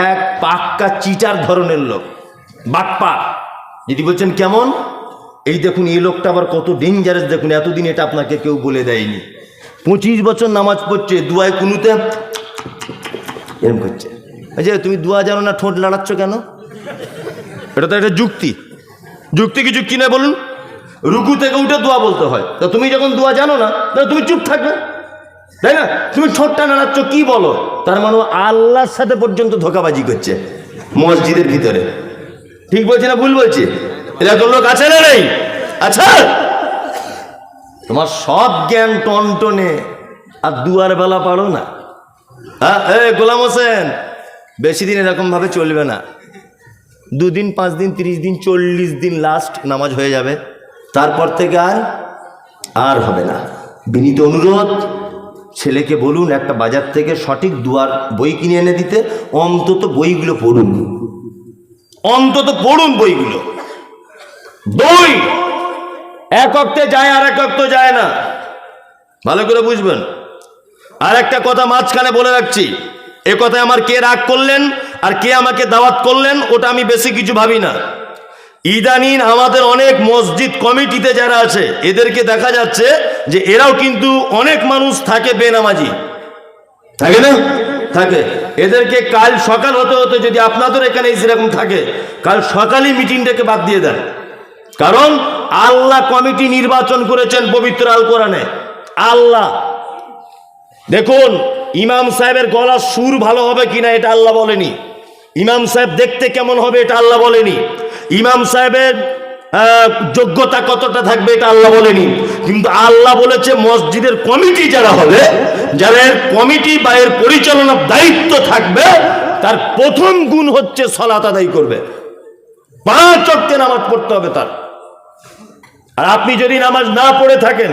এক পাক্কা চিটার ধরনের লোক, বাটপা। যদি বলছেন কেমন, এই দেখুন এই লোকটা আবার কত ডেঞ্জারাস দেখুন, এতদিন এটা আপনাকে কেউ বলে দেয়নি। 25 বছর নামাজ পড়ছে, দুয়ায় কুনুতে এরম করছে। আচ্ছা তুমি দুয়া জানো না, ঠোঁট লাড়াচ্ছ কেন? এটা তো একটা যুক্তি। যুক্তি কি যুক্তি না বলুন? রুকু থেকে উঠে দোয়া বলতে হয়, তা তুমি যখন দোয়া জানো না তাহলে তুমি চুপ থাকবে, তাই না? তুমি ঠোঁটটা নাড়াচ্ছ, কি বলো? তার মানে আল্লাহর সাথে পর্যন্ত ধোঁকাবাজি করছে মসজিদের ভিতরে। ঠিক বলছি না ভুল বলছি? এরকম লোক আছে না নেই? আচ্ছা, তোমার সব জ্ঞান টনটনে আর দুয়ার বেলা পারো না। হ্যাঁ গোলাম হোসেন, বেশি দিন এরকম ভাবে চলবে না। 2 দিন 5 দিন 30 দিন 40 দিন লাস্ট নামাজ হয়ে যাবে, তারপর থেকে আর হবে না। বিনীত অনুরোধ, ছেলেকে বলুন একটা বাজার থেকে সঠিক দুয়ার বই কিনে এনে দিতে। অন্তত বইগুলো পড়ুন, অন্তত পড়ুন বইগুলো। 2, এক অক্তে যায় আর এক অক্ত যায় না, ভালো করে বুঝবেন। আর একটা কথা মাঝখানে বলে রাখছি, এ কথায় আমার কে রাগ করলেন আর কে আমাকে দাওয়াত করলেন ওটা আমি বেশি কিছু ভাবি না। ইদানিং আমাদের অনেক মসজিদ কমিটিতে যারা আছে এদেরকে দেখা যাচ্ছে যে এরাও কিন্তু অনেক মানুষ থাকে বেনামাজি, থাকে না? থাকে। এদেরকে কাল সকাল হতে হতে, যদি আপনাদের এখানে সেরকম থাকে, কাল সকালই মিটিংটাকে বাদ দিয়ে দেন। কারণ আল্লাহ কমিটি নির্বাচন করেছেন পবিত্র আল কোরআনে। আল্লাহ দেখুন, ইমাম সাহেবের গলার সুর ভালো হবে কিনা এটা আল্লাহ বলেনি, ইমাম সাহেব দেখতে কেমন হবে এটা আল্লাহ বলেনি, ইমাম সাহেবের যোগ্যতা কতটা থাকবে এটা আল্লাহ বলেনি। কিন্তু আল্লাহ বলেছে মসজিদের কমিটি যারা হবে, যারা এর কমিটি বা এর পরিচালনার দায়িত্ব থাকবে, তার প্রথম গুণ হচ্ছে সালাত আদায় করবে, 5 ওয়াক্তে নামাজ পড়তে হবে তার। আর আপনি যদি নামাজ না পড়ে থাকেন,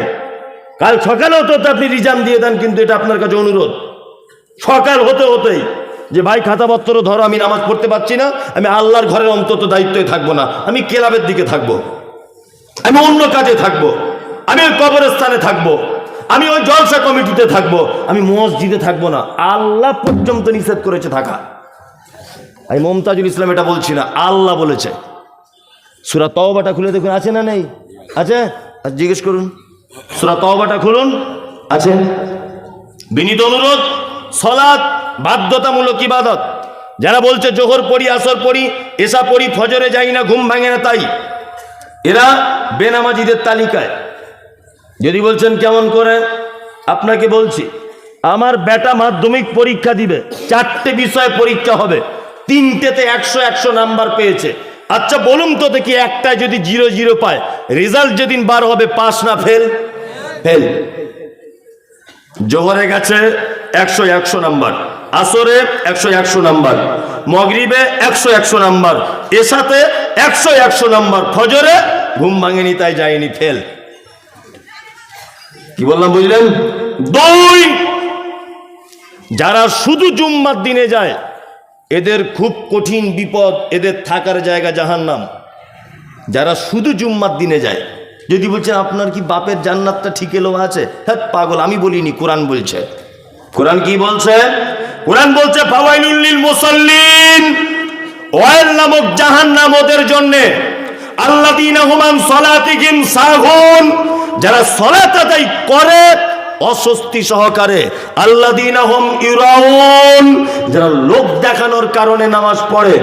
কাল সকালে হতে হতে আপনি রিজাম দিয়ে দেন, কিন্তু এটা আপনার কাছে অনুরোধ, সকাল হতে হতেই যে ভাই খাতাপত্র ধরো, আমি নামাজ পড়তে পারছি না, আমি আল্লাহর ঘরের অন্তত দায়িত্বই থাকবো না, আমি ক্লাবের দিকে থাকবো, আমি অন্য কাজে থাকবো, আমি ওই কবরস্থানে থাকবো, আমি ওই জলসা কমিটিতে থাকবো, আমি মসজিদে থাকবো না। আল্লাহ পর্যন্ত নিষেধ করেছে থাকা। আমি মমতাজুল ইসলাম এটা বলছি না, আল্লাহ বলেছে। সূরা তাওবাটা খুলে দেখুন, আছে না নেই? আছে? জিজ্ঞেস করুন, সূরা তাওবাটা খুলুন, আছে। বিনীত অনুরোধ, সালাত বাধ্যতামূলক ইবাদত। যারা বলছে জোহর পড়ি, আসর পড়ি, এশা পড়ি, ফজরে যাই না, ঘুম ভাঙে না, তাই এরা বেনামাজিদের তালিকায়। যদি বলছেন কেমন করে, আপনাকে বলছি, আমার বেটা মাধ্যমিক পরীক্ষা দিবে, 4টে বিষয় পরীক্ষা হবে, 3টেতে 100 নাম্বার পেয়েছে। আচ্ছা বলুন তো দেখি, একটায় যদি 0 পায়, রেজাল্ট যেদিন বার হবে পাস না ফেল? ফেল। জোহরে গেছে 100 নাম্বার, আসরে 100 নাম্বার, মগরিবে 100 নাম্বার, এশাতে 100 নাম্বার, ফজরে ঘুম ভাঙেনি তাই যায়নি, ফেল। কি বললাম বুঝলেন? 2, যারা শুধু জুম্মার দিনে যায় এদের খুব কঠিন বিপদ, এদের থাকার জায়গা জাহান্নাম। যারা শুধু জুম্মার দিনে যায়, যদি বলছেন আপনার কি বাপের জান্নাতটা ঠিক এলো আছে, হ্যাঁ পাগল, আমি বলিনি, কোরআন বলছে। কোরআন কি বলছে? কোরআন বলছে ফাওয়াইলুল লিল মুসাল্লিন, ওয়াইল নামক জাহান্নাম ওদের জন্য, আল্লাযীনা হুম আন সালাতিহিম সাহুন, যারা সালাত আদায় করে অস্বস্তি সহকারে, আল্লাযীনা হুম ইউরাউন, যারা লোক দেখানোর কারণে নামাজ পড়ে।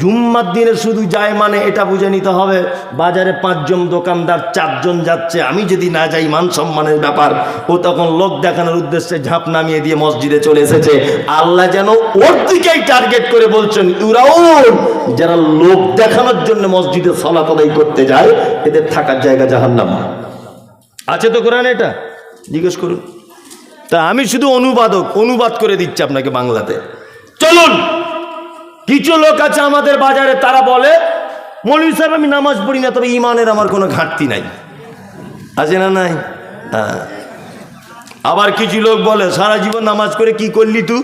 জুম্মার দিনে শুধু যায় মানে এটা বুঝে নিতে হবে বাজারে 5 জন দোকানদার 4 জন যাচ্ছে, আমি যদি না যাই মান সম্মানের ব্যাপার। ও তখন লোক দেখানোর উদ্দেশ্যে ঝাঁপ নামিয়ে দিয়ে মসজিদে চলে এসেছে। আল্লাহ যেন ওর দিকেই টার্গেট করে বলছেন ইউরাউন, যারা লোক দেখানোর জন্য মসজিদে সালাত আদায় করতে যায় এদের থাকার জায়গা জাহান্নাম। আছে তো কোরআনে, এটা জিজ্ঞেস করুন। তা আমি শুধু অনুবাদ করে দিচ্ছি আপনাকে বাংলাতে। চলুন, কিছু লোক আছে আমাদের বাজারে, তারা বলে মৌলভী সাহেব আমি নামাজ পড়ি না, তবে ইমানের আমার কোনো ঘাটতি নাই। আছে না নাই? হ্যাঁ। আবার কিছু লোক বলে সারা জীবন নামাজ করে কি করলি তুই?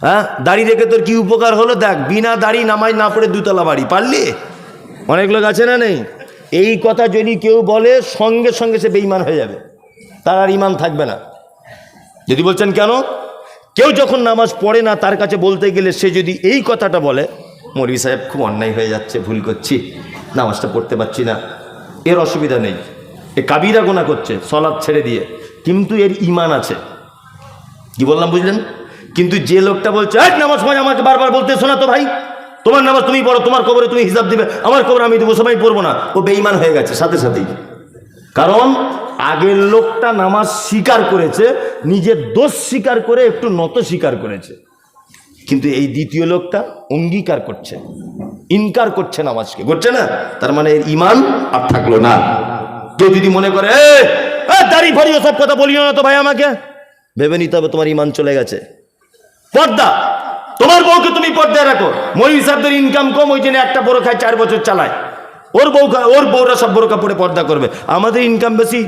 হ্যাঁ, দাড়ি রেখে তোর কি উপকার হলো? দেখ, বিনা দাড়ি নামাজ না পড়ে 2 তলা বাড়ি পারলি। অনেক লোক আছে না নেই? এই কথা যদি কেউ বলে সঙ্গে সঙ্গে সে বেঈমান হয়ে যাবে, তার আর ইমান থাকবে না। যদি বলছেন কেন, কেউ যখন নামাজ পড়ে না তার কাছে বলতে গেলে সে যদি এই কথাটা বলে মৌলভী সাহেব খুব অন্যায় হয়ে যাচ্ছে, ভুল করছি, নামাজটা পড়তে পারছি না, এর অসুবিধা নেই, এ কাবিরা গোনা করছে সালাত ছেড়ে দিয়ে, কিন্তু এর ইমান আছে। কি বললাম বুঝলেন? কিন্তু যে লোকটা বলছে নামাজ পড়ে, আমাকে বারবার বলতে শোনা তো ভাই, তোমার নামাজ তুমি পড়ো, তোমার কবরে তুমি হিসাব দিবে, আমার কবরে আমি দেবো, সবাই পড়বো না, ও বেঈমান হয়ে গেছে সাথে সাথেই। কারণ আগের লোকটা নামাজ স্বীকার করেছে, নিজের দোষ স্বীকার করে একটু নত স্বীকার করেছে, কিন্তু এই দ্বিতীয় লোকটা অঙ্গীকার করছে, ইনকার করছে নামাজকে, করছে না, তার মানে এর ইমান আর থাকলো না। কেউ যদি মনে করে দাড়ি ফাড়ি ওসব কথা বলিও না তো ভাই, আমাকে ভেবে নিতে হবে তোমার ইমান চলে গেছে। পর্দা, তোমার বউকে তুমি পর্দায় রাখো। মৌলভী সাহেবদের ইনকাম কম, ওই জন্য একটা বড় খায় 4 বছর চালায়, ওর বউরা সব বোরকা পরে পর্দা করবে, আমাদের ইনকাম বেশি,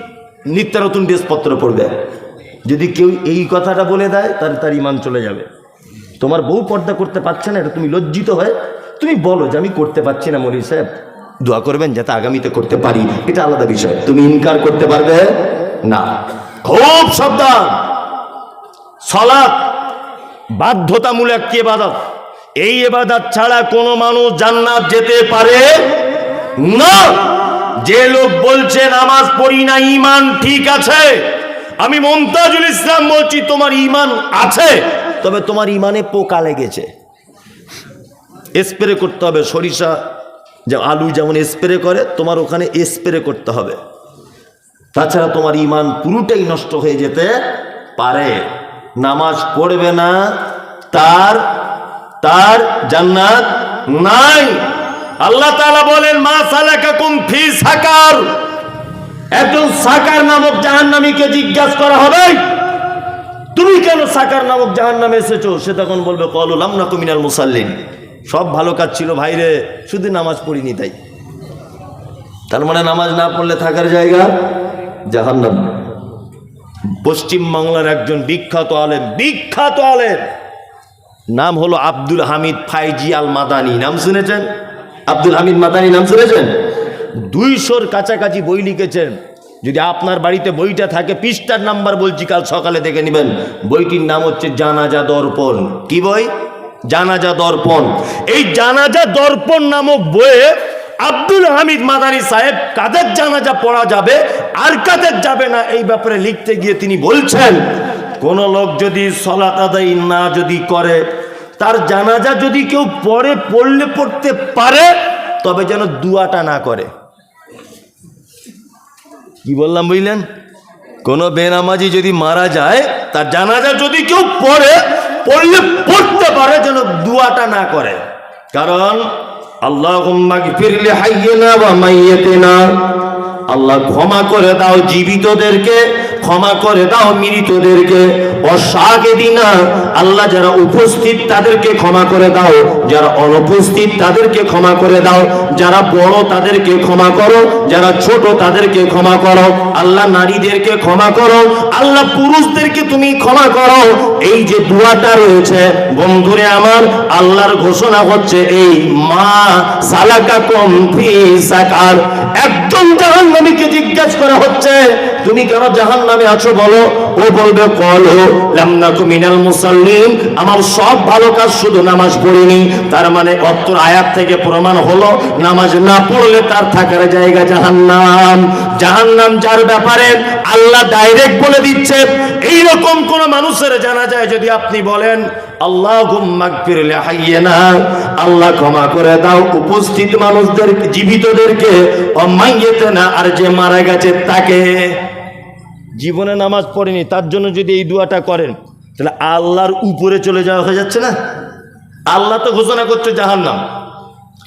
নিত্য নতুন ড্রেসপত্র পড়বে। যদি কেউ এই কথাটা বলে দেয় তার ইমান চলে যাবে। তোমার বউ পর্দা করতে পারছে না, এটা তুমি লজ্জিত হয়ে তুমি বলো যে আমি করতে পারছি না, মৌলভী সাহেব দোয়া করবেন যাতে আগামীতে করতে পারি, এটা আলাদা বিষয়, তুমি ইনকার করতে পারবে না। খুব সাবধান। সালাত বাধ্যতামূলক ইবাদত, এই ইবাদত ছাড়া কোনো মানুষ জান্নাত যেতে পারে না। যে লোক বলছে নামাজ পড়ি না ঈমান ঠিক আছে, আমি মুমতাজুল ইসলাম বলছি তোমার ঈমান আছে, তবে তোমার ঈমানে পোকা লেগেছে। স্প্রে করতে হবে, সরিষা যে আলু যেমন স্প্রে করে তোমার ওখানে স্প্রে করতে হবে, তাছাড়া তোমার ঈমান পুরোটাই নষ্ট হয়ে যেতে পারে। নামাজ পড়বে না তার জান্নাত নাই। আল্লাহ তাআলা বলেন মা সালাকাকুম ফি সাকার, একজন সাকার নামক জাহান্নামীকে জিজ্ঞাসা করা হবে তুমি কেন সাকার নামক জাহান্নামে এসেছো? সে তখন বলবে ক্বালু লাম নাকু মিনাল মুসাল্লিন, সব ভালো কাজ ছিল ভাইরে, শুধু নামাজ পড়িনি তাই। তার মানে নামাজ না পড়লে থাকার জায়গা জাহান্নাম। পশ্চিম বাংলার একজন বিখ্যাত আলেম, নাম হলো আব্দুল হামিদ ফাইজি আল মাদানী, নাম শুনেছেন? আব্দুল হামিদ মাদানী নাম শুনেছেন? 200-র কাছাকাছি বই লিখেছেন। যদি আপনার বাড়িতে বইটা থাকে, পৃষ্ঠার নাম্বার বলছি, কাল সকালে দেখে নেবেন। বইটির নাম হচ্ছে জানাজা দর্পণ। কি বই? জানাজা দর্পণ। এই জানাজা দর্পণ নামক বইয়ে আব্দুল হামিদ মাদানী সাহেব কাদের জানাজা পড়া যাবে আর কাদের যাবে না এই ব্যাপারে লিখতে গিয়ে তিনি বলছেন, কোন লোক যদি সালাত আদায় না যদি করে, তার জানাজা যদি কেউ পড়তে পারে, তবে যেন দুয়াটা না করে। কি বললাম বুঝলেন? কোন বেনামাজি যদি মারা যায়, তার জানাজা যদি কেউ পড়তে পারে, যেন দুয়াটা না করে। কারণ আল্লাহুম্মা গফির লি হাইয়িনা ওয়া মাইয়িতিনা, আল্লাহ ক্ষমা করে দাও জীবিতদেরকে, ক্ষমা করে দাও মৃতদেরকে। অশাহিদিনা, আল্লাহ যারা উপস্থিত তাদেরকে ক্ষমা করে দাও, যারা অনুপস্থিত তাদেরকে ক্ষমা করে দাও, যারা বড় তাদেরকে ক্ষমা করো, যারা ছোট তাদেরকে ক্ষমা করো। আল্লাহ নারীদেরকে ক্ষমা করো, আল্লাহ পুরুষদেরকে তুমি ক্ষমা করো। এই যে দোয়াটা রয়েছে বন্ধুরে আমার, আল্লাহর ঘোষণা হচ্ছে এই মা সালাকাকুম ফি সাকার। একজন জাহান্নামীকে জিজ্ঞাসা করা হচ্ছে তুমি কেন জাহান্নামে আছো বলো, ও বলবে ক্বালু লাম নাকু মিনাল মুসাল্লিন, আমার সব ভালো কাজ শুধু নামাজ পড়িনি। তার মানে অত্র আয়াত থেকে প্রমাণ হলো নামাজ না পড়লে তার থাকার জায়গা জাহান্নাম। জাহান্নাম যার ব্যাপারে আল্লাহ ডাইরেক্ট বলে দিচ্ছে, এইরকম কোন মানুষের জানা যায় যদি আপনি বলেন আল্লাহুম্মা গফির লিহাইয়িনা, আল্লাহ ক্ষমা করে দাও উপস্থিত মানুষদের, জীবিতদেরকে, অমাইয়াতানা, আর যে মারা গেছে তাকে। জীবনে নামাজ পড়েনি তার জন্য যদি এই দোয়াটা করেন তাহলে আল্লাহর উপরে চলে যাওয়া হয়ে যাচ্ছে না? আল্লাহ তো ঘোষণা করছে জাহান্নাম,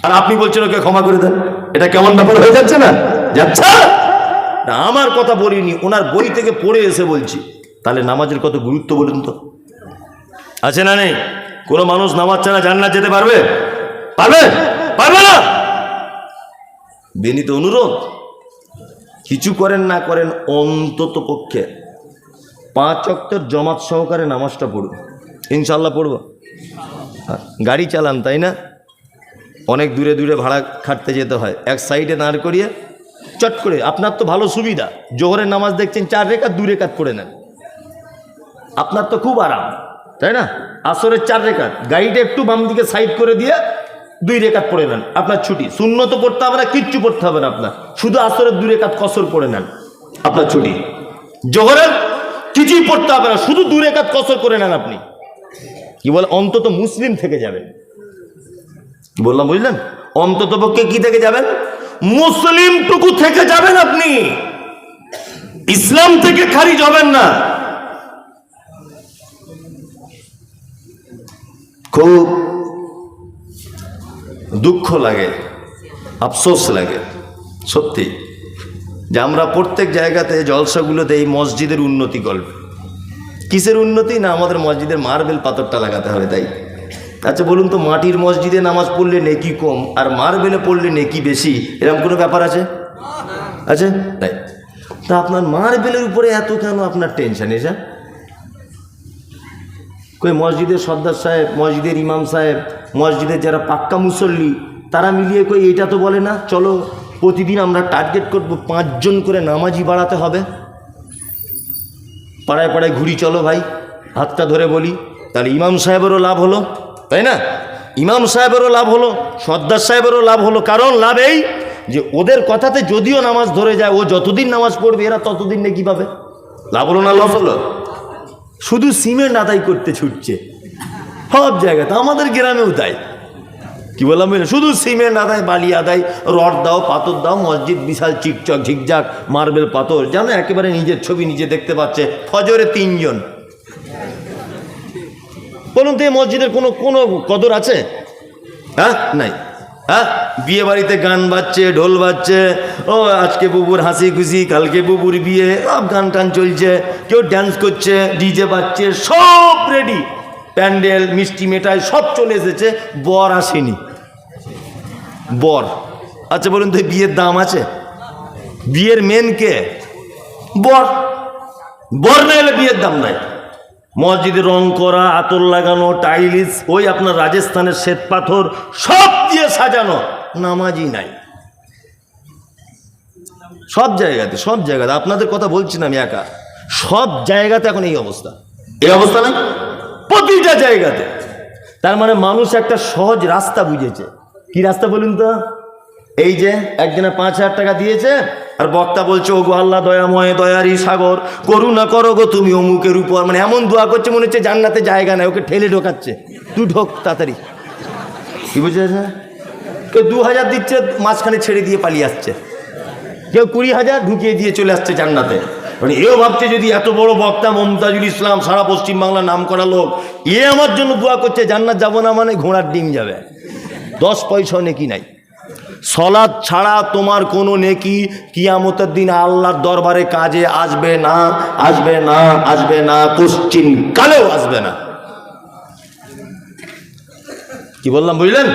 আর আপনি বলছেন ওকে ক্ষমা করে দেন। এটা কেমন ব্যাপার হয়ে যাচ্ছে না? যাচ্ছে না, আমার কথা বলিনি, ওনার বই থেকে পড়ে এসে বলছি। তাহলে নামাজের কত গুরুত্ব বলুন তো, আছে না নেই? কোনো মানুষ নামাজ ছাড়া জান্নাত যেতে পারবে? পারবে? পারবে না। বিনীত অনুরোধ, কিছু করেন না করেন অন্তত পক্ষে 5 ওয়াক্তের জামাত সহকারে নামাজটা পড়ুন। ইনশাল্লাহ পড়ব। গাড়ি চালান তাই না, অনেক দূরে দূরে ভাড়া খাটতে যেতে হয়, এক সাইডে দাঁড় করিয়ে চট করে, আপনার তো ভালো সুবিধা, জোহরের নামাজ দেখছেন 4 রেখাত 2 রেখাত পড়ে নেন, আপনার তো খুব আরাম তাই না? আসরের 4 রেখাত, গাড়িটা একটু বাম দিকে সাইড করে দিয়ে 2 রেখাত পড়ে নেন, আপনার ছুটি। সুন্নত পড়তে হবে না, কিচ্ছু পড়তে হবে না আপনার, শুধু আসরের 2 রেখাত কসর পড়ে নেন, আপনার ছুটি। জোহরের কিছুই পড়তে হবে না, শুধু 2 রেখাত কসর করে নেন আপনি। কি বলে, অন্তত মুসলিম থেকে যাবেন। কি বললাম বুঝলেন? অন্তত পক্ষে কি থেকে যাবেন? মুসলিম টুকু থেকে যাবেন আপনি, ইসলাম থেকে খারিজ হবেন না। খুব দুঃখ লাগে, আফসোস লাগে সত্যি, যে আমরা প্রত্যেক জায়গাতে জলসাগুলোতে এই মসজিদের উন্নতি গল্প। কিসের উন্নতি? না আমাদের মসজিদের মার্বেল পাথরটা লাগাতে হবে তাই। আচ্ছা বলুন তো, মাটির মসজিদে নামাজ পড়লে নেকি কম আর মার্বেলে পড়লে নেকি বেশি, এরকম কোনো ব্যাপার আছে? আছে তাই। তা আপনার মার্বেলের উপরে এত কেন আপনার টেনশন এসে? কই মসজিদের সর্দার সাহেব, মসজিদের ইমাম সাহেব, মসজিদের যারা পাক্কা মুসল্লি, তারা মিলিয়ে কই এইটা তো বলে না চলো প্রতিদিন আমরা টার্গেট করব 5 জন করে নামাজি বাড়াতে হবে, পাড়ায় পাড়ায় ঘুরি চলো ভাই, হাতটা ধরে বলি, তাহলে ইমাম সাহেবেরও লাভ হলো তাই না? ইমাম সাহেবেরও লাভ হলো, সর্দার সাহেবেরও লাভ হলো। কারণ লাভ এই যে ওদের কথাতে যদিও নামাজ ধরে যায়, ও যতদিন নামাজ পড়বে এরা ততদিন নাকি পাবে। লাভ হলো না লস হলো? শুধু সিমেন্ট আদায় করতে ছুটছে সব জায়গাতে, আমাদের গ্রামেও তাই। কি বললাম, শুধু সিমেন্ট আদায়, বালি আদায়, রড দাও, পাথর দাও, মসজিদ বিশাল চিকচক ঝিকঝাক মার্বেল পাথর, জানো একেবারে নিজের ছবি নিজে দেখতে পাচ্ছে। ফজরে 3 জন, বলুন তো এই মসজিদের কোনো কোনো কদর আছে? হ্যাঁ নাই। হ্যাঁ, বিয়ে বাড়িতে গান বাজছে, ঢোল বাজছে, ও আজকে বুবুর হাসি খুশি, কালকে বুবুর বিয়ে, সব গান টান চলছে, কেউ ড্যান্স করছে, ডিজে বাজছে, সব রেডি, প্যান্ডেল মিষ্টি মেটাই সব চলে এসেছে, বর আসেনি। বর, আচ্ছা বলুন তো বিয়ের দাম আছে? বিয়ের মেন কে? বর। বর না এলে বিয়ের দাম নাই। মসজিদে রং করা, আতর লাগানো, টাইলস, ওই আপনার রাজস্থানের শ্বেত পাথর সব দিয়ে সাজানো, নামাজই নাই সব জায়গাতে। সব জায়গাতে, আপনাদের কথা বলছি না আমি একা, সব জায়গাতে এখন এই অবস্থা। এই অবস্থা নাই প্রতিটা জায়গাতে। তার মানে মানুষ একটা সহজ রাস্তা বুঝেছে। কি রাস্তা বলুন তো? এই যে একজনে 5,000 টাকা দিয়েছে আর বক্তা বলছে ও গো আল্লাহ দয়াময়, দয়ারই সাগর, করুণা করো গো তুমি অমুকের উপর, মানে এমন দোয়া করছে মনে হচ্ছে জান্নাতে জায়গা নাই, ওকে ঠেলে ঢোকাচ্ছে, তুই ঢোক তাড়াতাড়ি। কি বুঝেছে? কেউ 2,000 দিচ্ছে, মাঝখানে ছেড়ে দিয়ে পালিয়ে আসছে, কেউ 20,000 ঢুকিয়ে দিয়ে চলে আসছে জান্নাতে। মানে এও ভাবছে যদি এত বড় বক্তা মমতাজুল ইসলাম, সারা পশ্চিমবাংলার নাম করা লোক, আমার জন্য দোয়া করছে জান্নাত যাবো না মানে ঘোড়ার ডিম যাবে, 10 পয়সাও নেকি নাই। সলাৎ ছাড়া তোমার কোনো নেকি কিয়ামতের দিন আল্লাহর দরবারে কাজে আসবে না, আসবে না, আসবে না, কোশ্চিন কালেও আসবে না। কি বললাম বুঝলেন?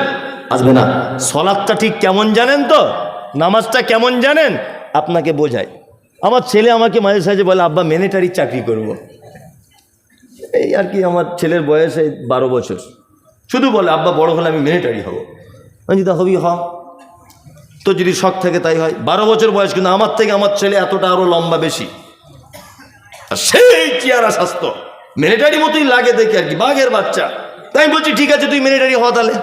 আসবে না। সলাৎটা ঠিক কেমন জানেন তো? নামাজটা কেমন জানেন? আপনাকে বোঝায়। আমার ছেলে আমাকে মাঝে সাঝে বলে, আব্বা মিলিটারির চাকরি করব। এই আর কি, আমার ছেলের বয়স এই 12 বছর। শুধু বলে, আব্বা বড় হলে আমি মিলিটারি হব। আমি তা হবি হ, তো যদি শখ থাকে তাই হয়। 12 বছর বয়স, কিন্তু আমার থেকে আমার ছেলে এতটা আরো লম্বা বেশি, আর সেই চেয়ারা স্বাস্থ্য, মিলিটারি মতোই লাগে দেখে আর কি, বাঘের বাচ্চা। তাই বলছি ঠিক আছে তুই মিলিটারি হ, তাহলে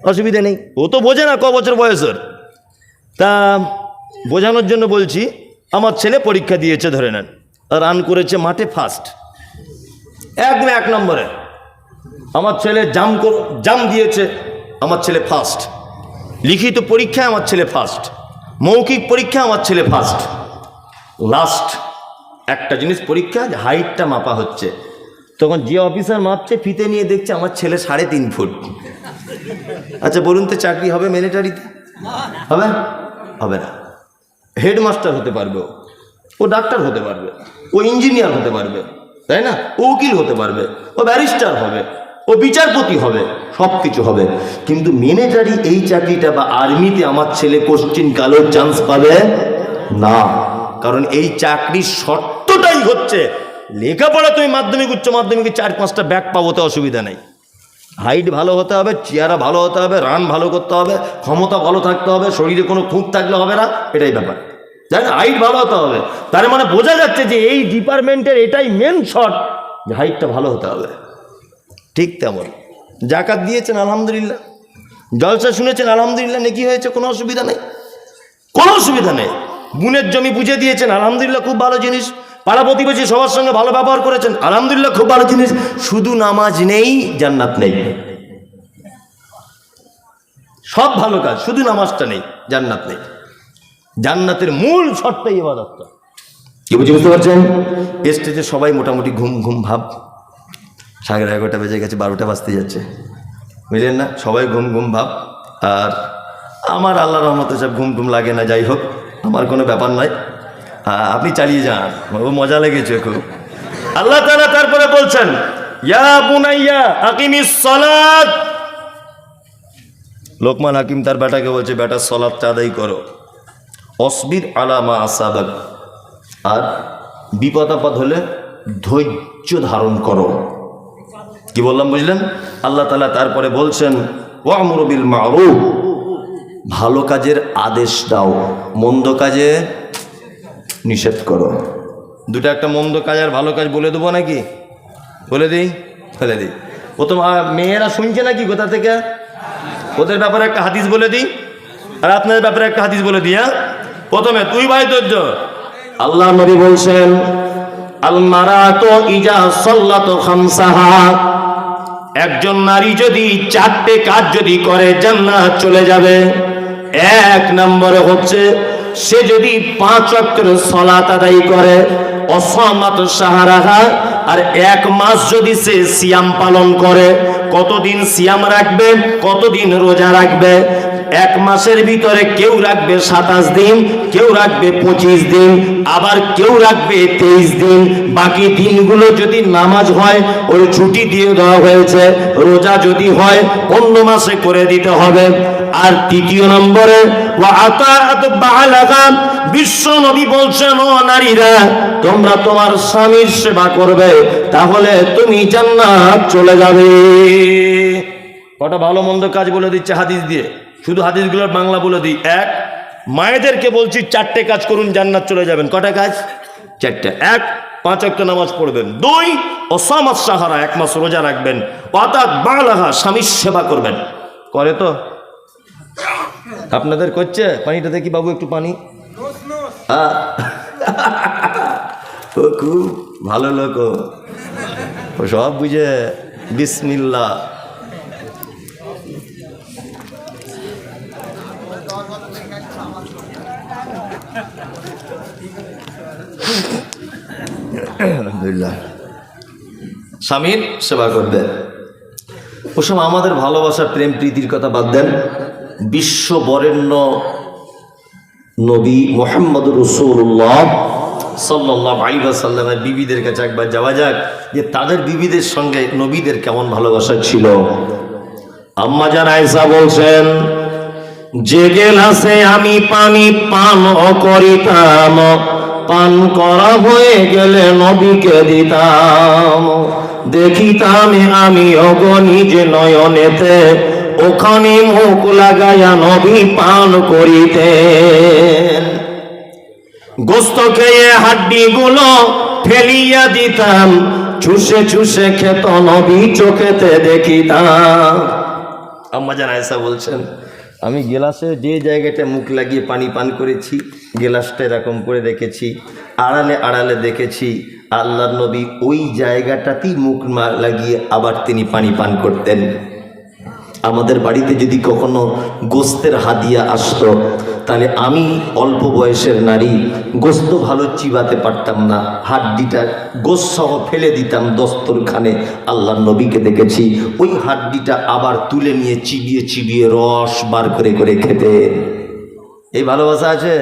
অসুবিধা নেই। ও তো বোঝে না ক বছর বয়সের। তা বোঝানোর জন্য বলছি, আমার ছেলে পরীক্ষা দিয়েছে, ধরে নেন রান করেছে মাঠে ফার্স্ট, একদম 1 নম্বরে। আমার ছেলে জাম দিয়েছে, আমার ছেলে ফার্স্ট। লিখিত পরীক্ষায় আমার ছেলে ফার্স্ট, মৌখিক পরীক্ষায় আমার ছেলে ফার্স্ট। লাস্ট একটা জিনিস পরীক্ষা, হাইটটা মাপা হচ্ছে। তখন যে অফিসার মাপছে ফিতে নিয়ে দেখছে আমার ছেলে 3.5 ফুট। আচ্ছা বলুন তো, চাকরি হবে মিলিটারিতে? হবে? হবে না। হেডমাস্টার হতে পারবে, ও ডাক্তার হতে পারবে, ও ইঞ্জিনিয়ার হতে পারবে, তাই না? ও উকিল হতে পারবে, ও ব্যারিস্টার হবে, ও বিচারপতি হবে, সব কিছু হবে। কিন্তু মিলিটারি এই চাকরিটা বা আর্মিতে আমার ছেলে কোশ্চিন কালেও চান্স পাবে না। কারণ এই চাকরির শর্তটাই হচ্ছে লেখাপড়া তুমি মাধ্যমিক উচ্চ মাধ্যমিকে 4-5টা ব্যাক পাবো, তো অসুবিধা নেই। হাইট ভালো হতে হবে, চেহারা ভালো হতে হবে, রান ভালো করতে হবে, ক্ষমতা ভালো থাকতে হবে, শরীরে কোনো খুঁত থাকলে হবে না, এটাই ব্যাপার। জানেন, হাইট ভালো হতে হবে। তার মানে বোঝা যাচ্ছে যে এই ডিপার্টমেন্টের এটাই মেন শর্ট, যে হাইটটা ভালো হতে হবে। ঠিক তেমন জাকাত দিয়েছেন আলহামদুলিল্লাহ, জলসা শুনেছেন আলহামদুলিল্লাহ, নেকি হয়েছে, কোনো অসুবিধা নেই, কোনো অসুবিধা নেই। বুনের জমি বুঝে দিয়েছেন আলহামদুলিল্লাহ, খুব ভালো জিনিস। পাড়া প্রতিবেশী সবার সঙ্গে ভালো ব্যবহার করেছেন আলহামদুলিল্লাহ, খুব ভালো জিনিস। শুধু নামাজ নেই, জান্নাত নেই। সব ভালো কাজ, শুধু নামাজটা নেই, জান্নাত নেই। জান্নাতের মূল শর্তই ইবাদত। কি বুঝতে পারছেন? স্টেজে সবাই মোটামুটি ঘুম ঘুম ভাব, 11:30 বেজে গেছে, 12টা বাজতে যাচ্ছে, বুঝলেন না? সবাই ঘুম ঘুম ভাব। আর আমার আল্লাহর রহমতে সব ঘুম টুম লাগে না, যাই হোক, আমার কোনো ব্যাপার নয়। আপনি চালিয়ে যান, মজা লেগেছে খুব। আল্লাহ তাআলা তারপরে বলছেন, ইয়া বুনাইয়া আকিমিস সালাত। লোকমান হাকিম তার বেটাকে বলছে, বেটা সালাতটা আদায় করো। অসবির আলা মা আসাবাক, আর বিপদ আপদ হলে ধৈর্য ধারণ করো। কি বললাম বুঝলেন? আল্লাহ তাআলা তারপরে বলছেন, ওয়ামুরু বিল মারুফ, ভালো কাজের আদেশ দাও, মন্দ কাজে নিষেধ করো। দুটো, একটা মন্দ কাজ আর ভালো কাজ বলে দেবো নাকি? বলে দিই, ফেলে দিই। প্রথম মেয়েরা শুনছে নাকি কোথা থেকে? ওদের ব্যাপারে একটা হাদিস বলে দিই, আর আপনাদের ব্যাপারে একটা হাদিস বলে দিই। প্রথমে তুই ভাই ধৈর্য। আল্লাহ নবী বলছেন, আল মারাতু ইজা সাল্লাতু খামসাহা, একজন নারী যদি 4টে কাজ যদি করে জান্নাত চলে যাবে। 1 নম্বরে হচ্ছে সে যদি 5 ওয়াক্তের সালাত আদায় করে, অসামাত শাহরাহা, আর 1 মাস যদি সে সিয়াম পালন করে। কতদিন সিয়াম রাখবে? কতদিন রোজা রাখবে? 1 মাসের ভিতরে কেউ রাখবে 27 দিন, কেউ রাখবে 25 দিন, আবার কেউ রাখবে 23 দিন। বাকি দিনগুলো যদি নামাজ হয় ওই ছুটি দিয়ে দেওয়া হয়েছে, রোজা যদি হয় অন্য মাসে করে দিতে হবে। আর 3 নম্বরে ওয়া আতাআত বালাগা, বিশ্ব নবী বলছেন, ও নারীরা তোমরা তোমার স্বামীর সেবা করবে, তাহলে তুমি জান্নাত চলে যাবে। কটা ভালো মন্দ কাজ বলে দিচ্ছে হাদিস দিয়ে, শুধু হাদিসগুলোর বাংলা বলে দিই। 1, মায়েদেরকে বলছি 4টে কাজ করুন, জান্নাত চলে যাবেন। কটা কাজ? 4টে। 1, 5 ওয়াক্ত নামাজ পড়বেন। 2, অসামাত সাহারা, 1 মাস রোজা রাখবেন। আতাত বালাহা, স্বামীর সেবা করবেন। করে তো? আপনাদের করছে? পানিটা দেখি বাবু, একটু পানি। ও খুব ভালো লোক, ও সব বুঝে। বিসমিল্লাহ। আলহামদুলিল্লাহ। স্বামীর সেবা করবে। ওসব আমাদের ভালোবাসা প্রেম প্রীতির কথা বাদ দেন, বিশ্ব বরেণ্য নবী মুহাম্মদ রাসূলুল্লাহ সাল্লাল্লাহু আলাইহি ওয়াসাল্লামের বিবিদের কাছে একবার যাওয়া যাক, যে তাদের বিবিদের সঙ্গে নবীদের কেমন ভালোবাসা ছিল। আম্মা জান আয়েশা বলছেন, যে গেলাসে আমি পানি পান করিতাম, পান করা হয়ে গেলে নবীকে দিতাম, দেখিতাম আমি অগণিজ নয়নেতে, ওখানে মুখ লাগাইয়া নবী পান করিতেন। গোস্ত খেয়ে হাড্ডি গুলো ফেলিয়া দিতাম, চুষে চুষে খেত নবী চোখেতে দেখিতাম। আম্মা জান আয়েশা বলছেন, আমি গেলাসে যে জায়গাটা মুখ লাগিয়ে পানি পান করেছি, গেলাসটা এরকম করে রেখেছি, আড়ালে আড়ালে দেখেছি আল্লাহর নবী ওই জায়গাটাতেই মুখ লাগিয়ে আবার তিনি পানি পান করতেন। আমাদের বাড়িতে যদি কখনো গোস্তের হাদিয়া আসতো, তাহলে আমি অল্প বয়সের নারী, গোস্ত ভালো চিবাতে পারতাম না, হাড্ডিটা গোস্ত সহ ফেলে দিতাম দস্তরখানে। আল্লাহর নবীকে দেখেছি ওই হাড্ডিটা আবার তুলে নিয়ে চিবিয়ে চিবিয়ে রস বার করে করে খেতে। এই ভালোবাসা আছে।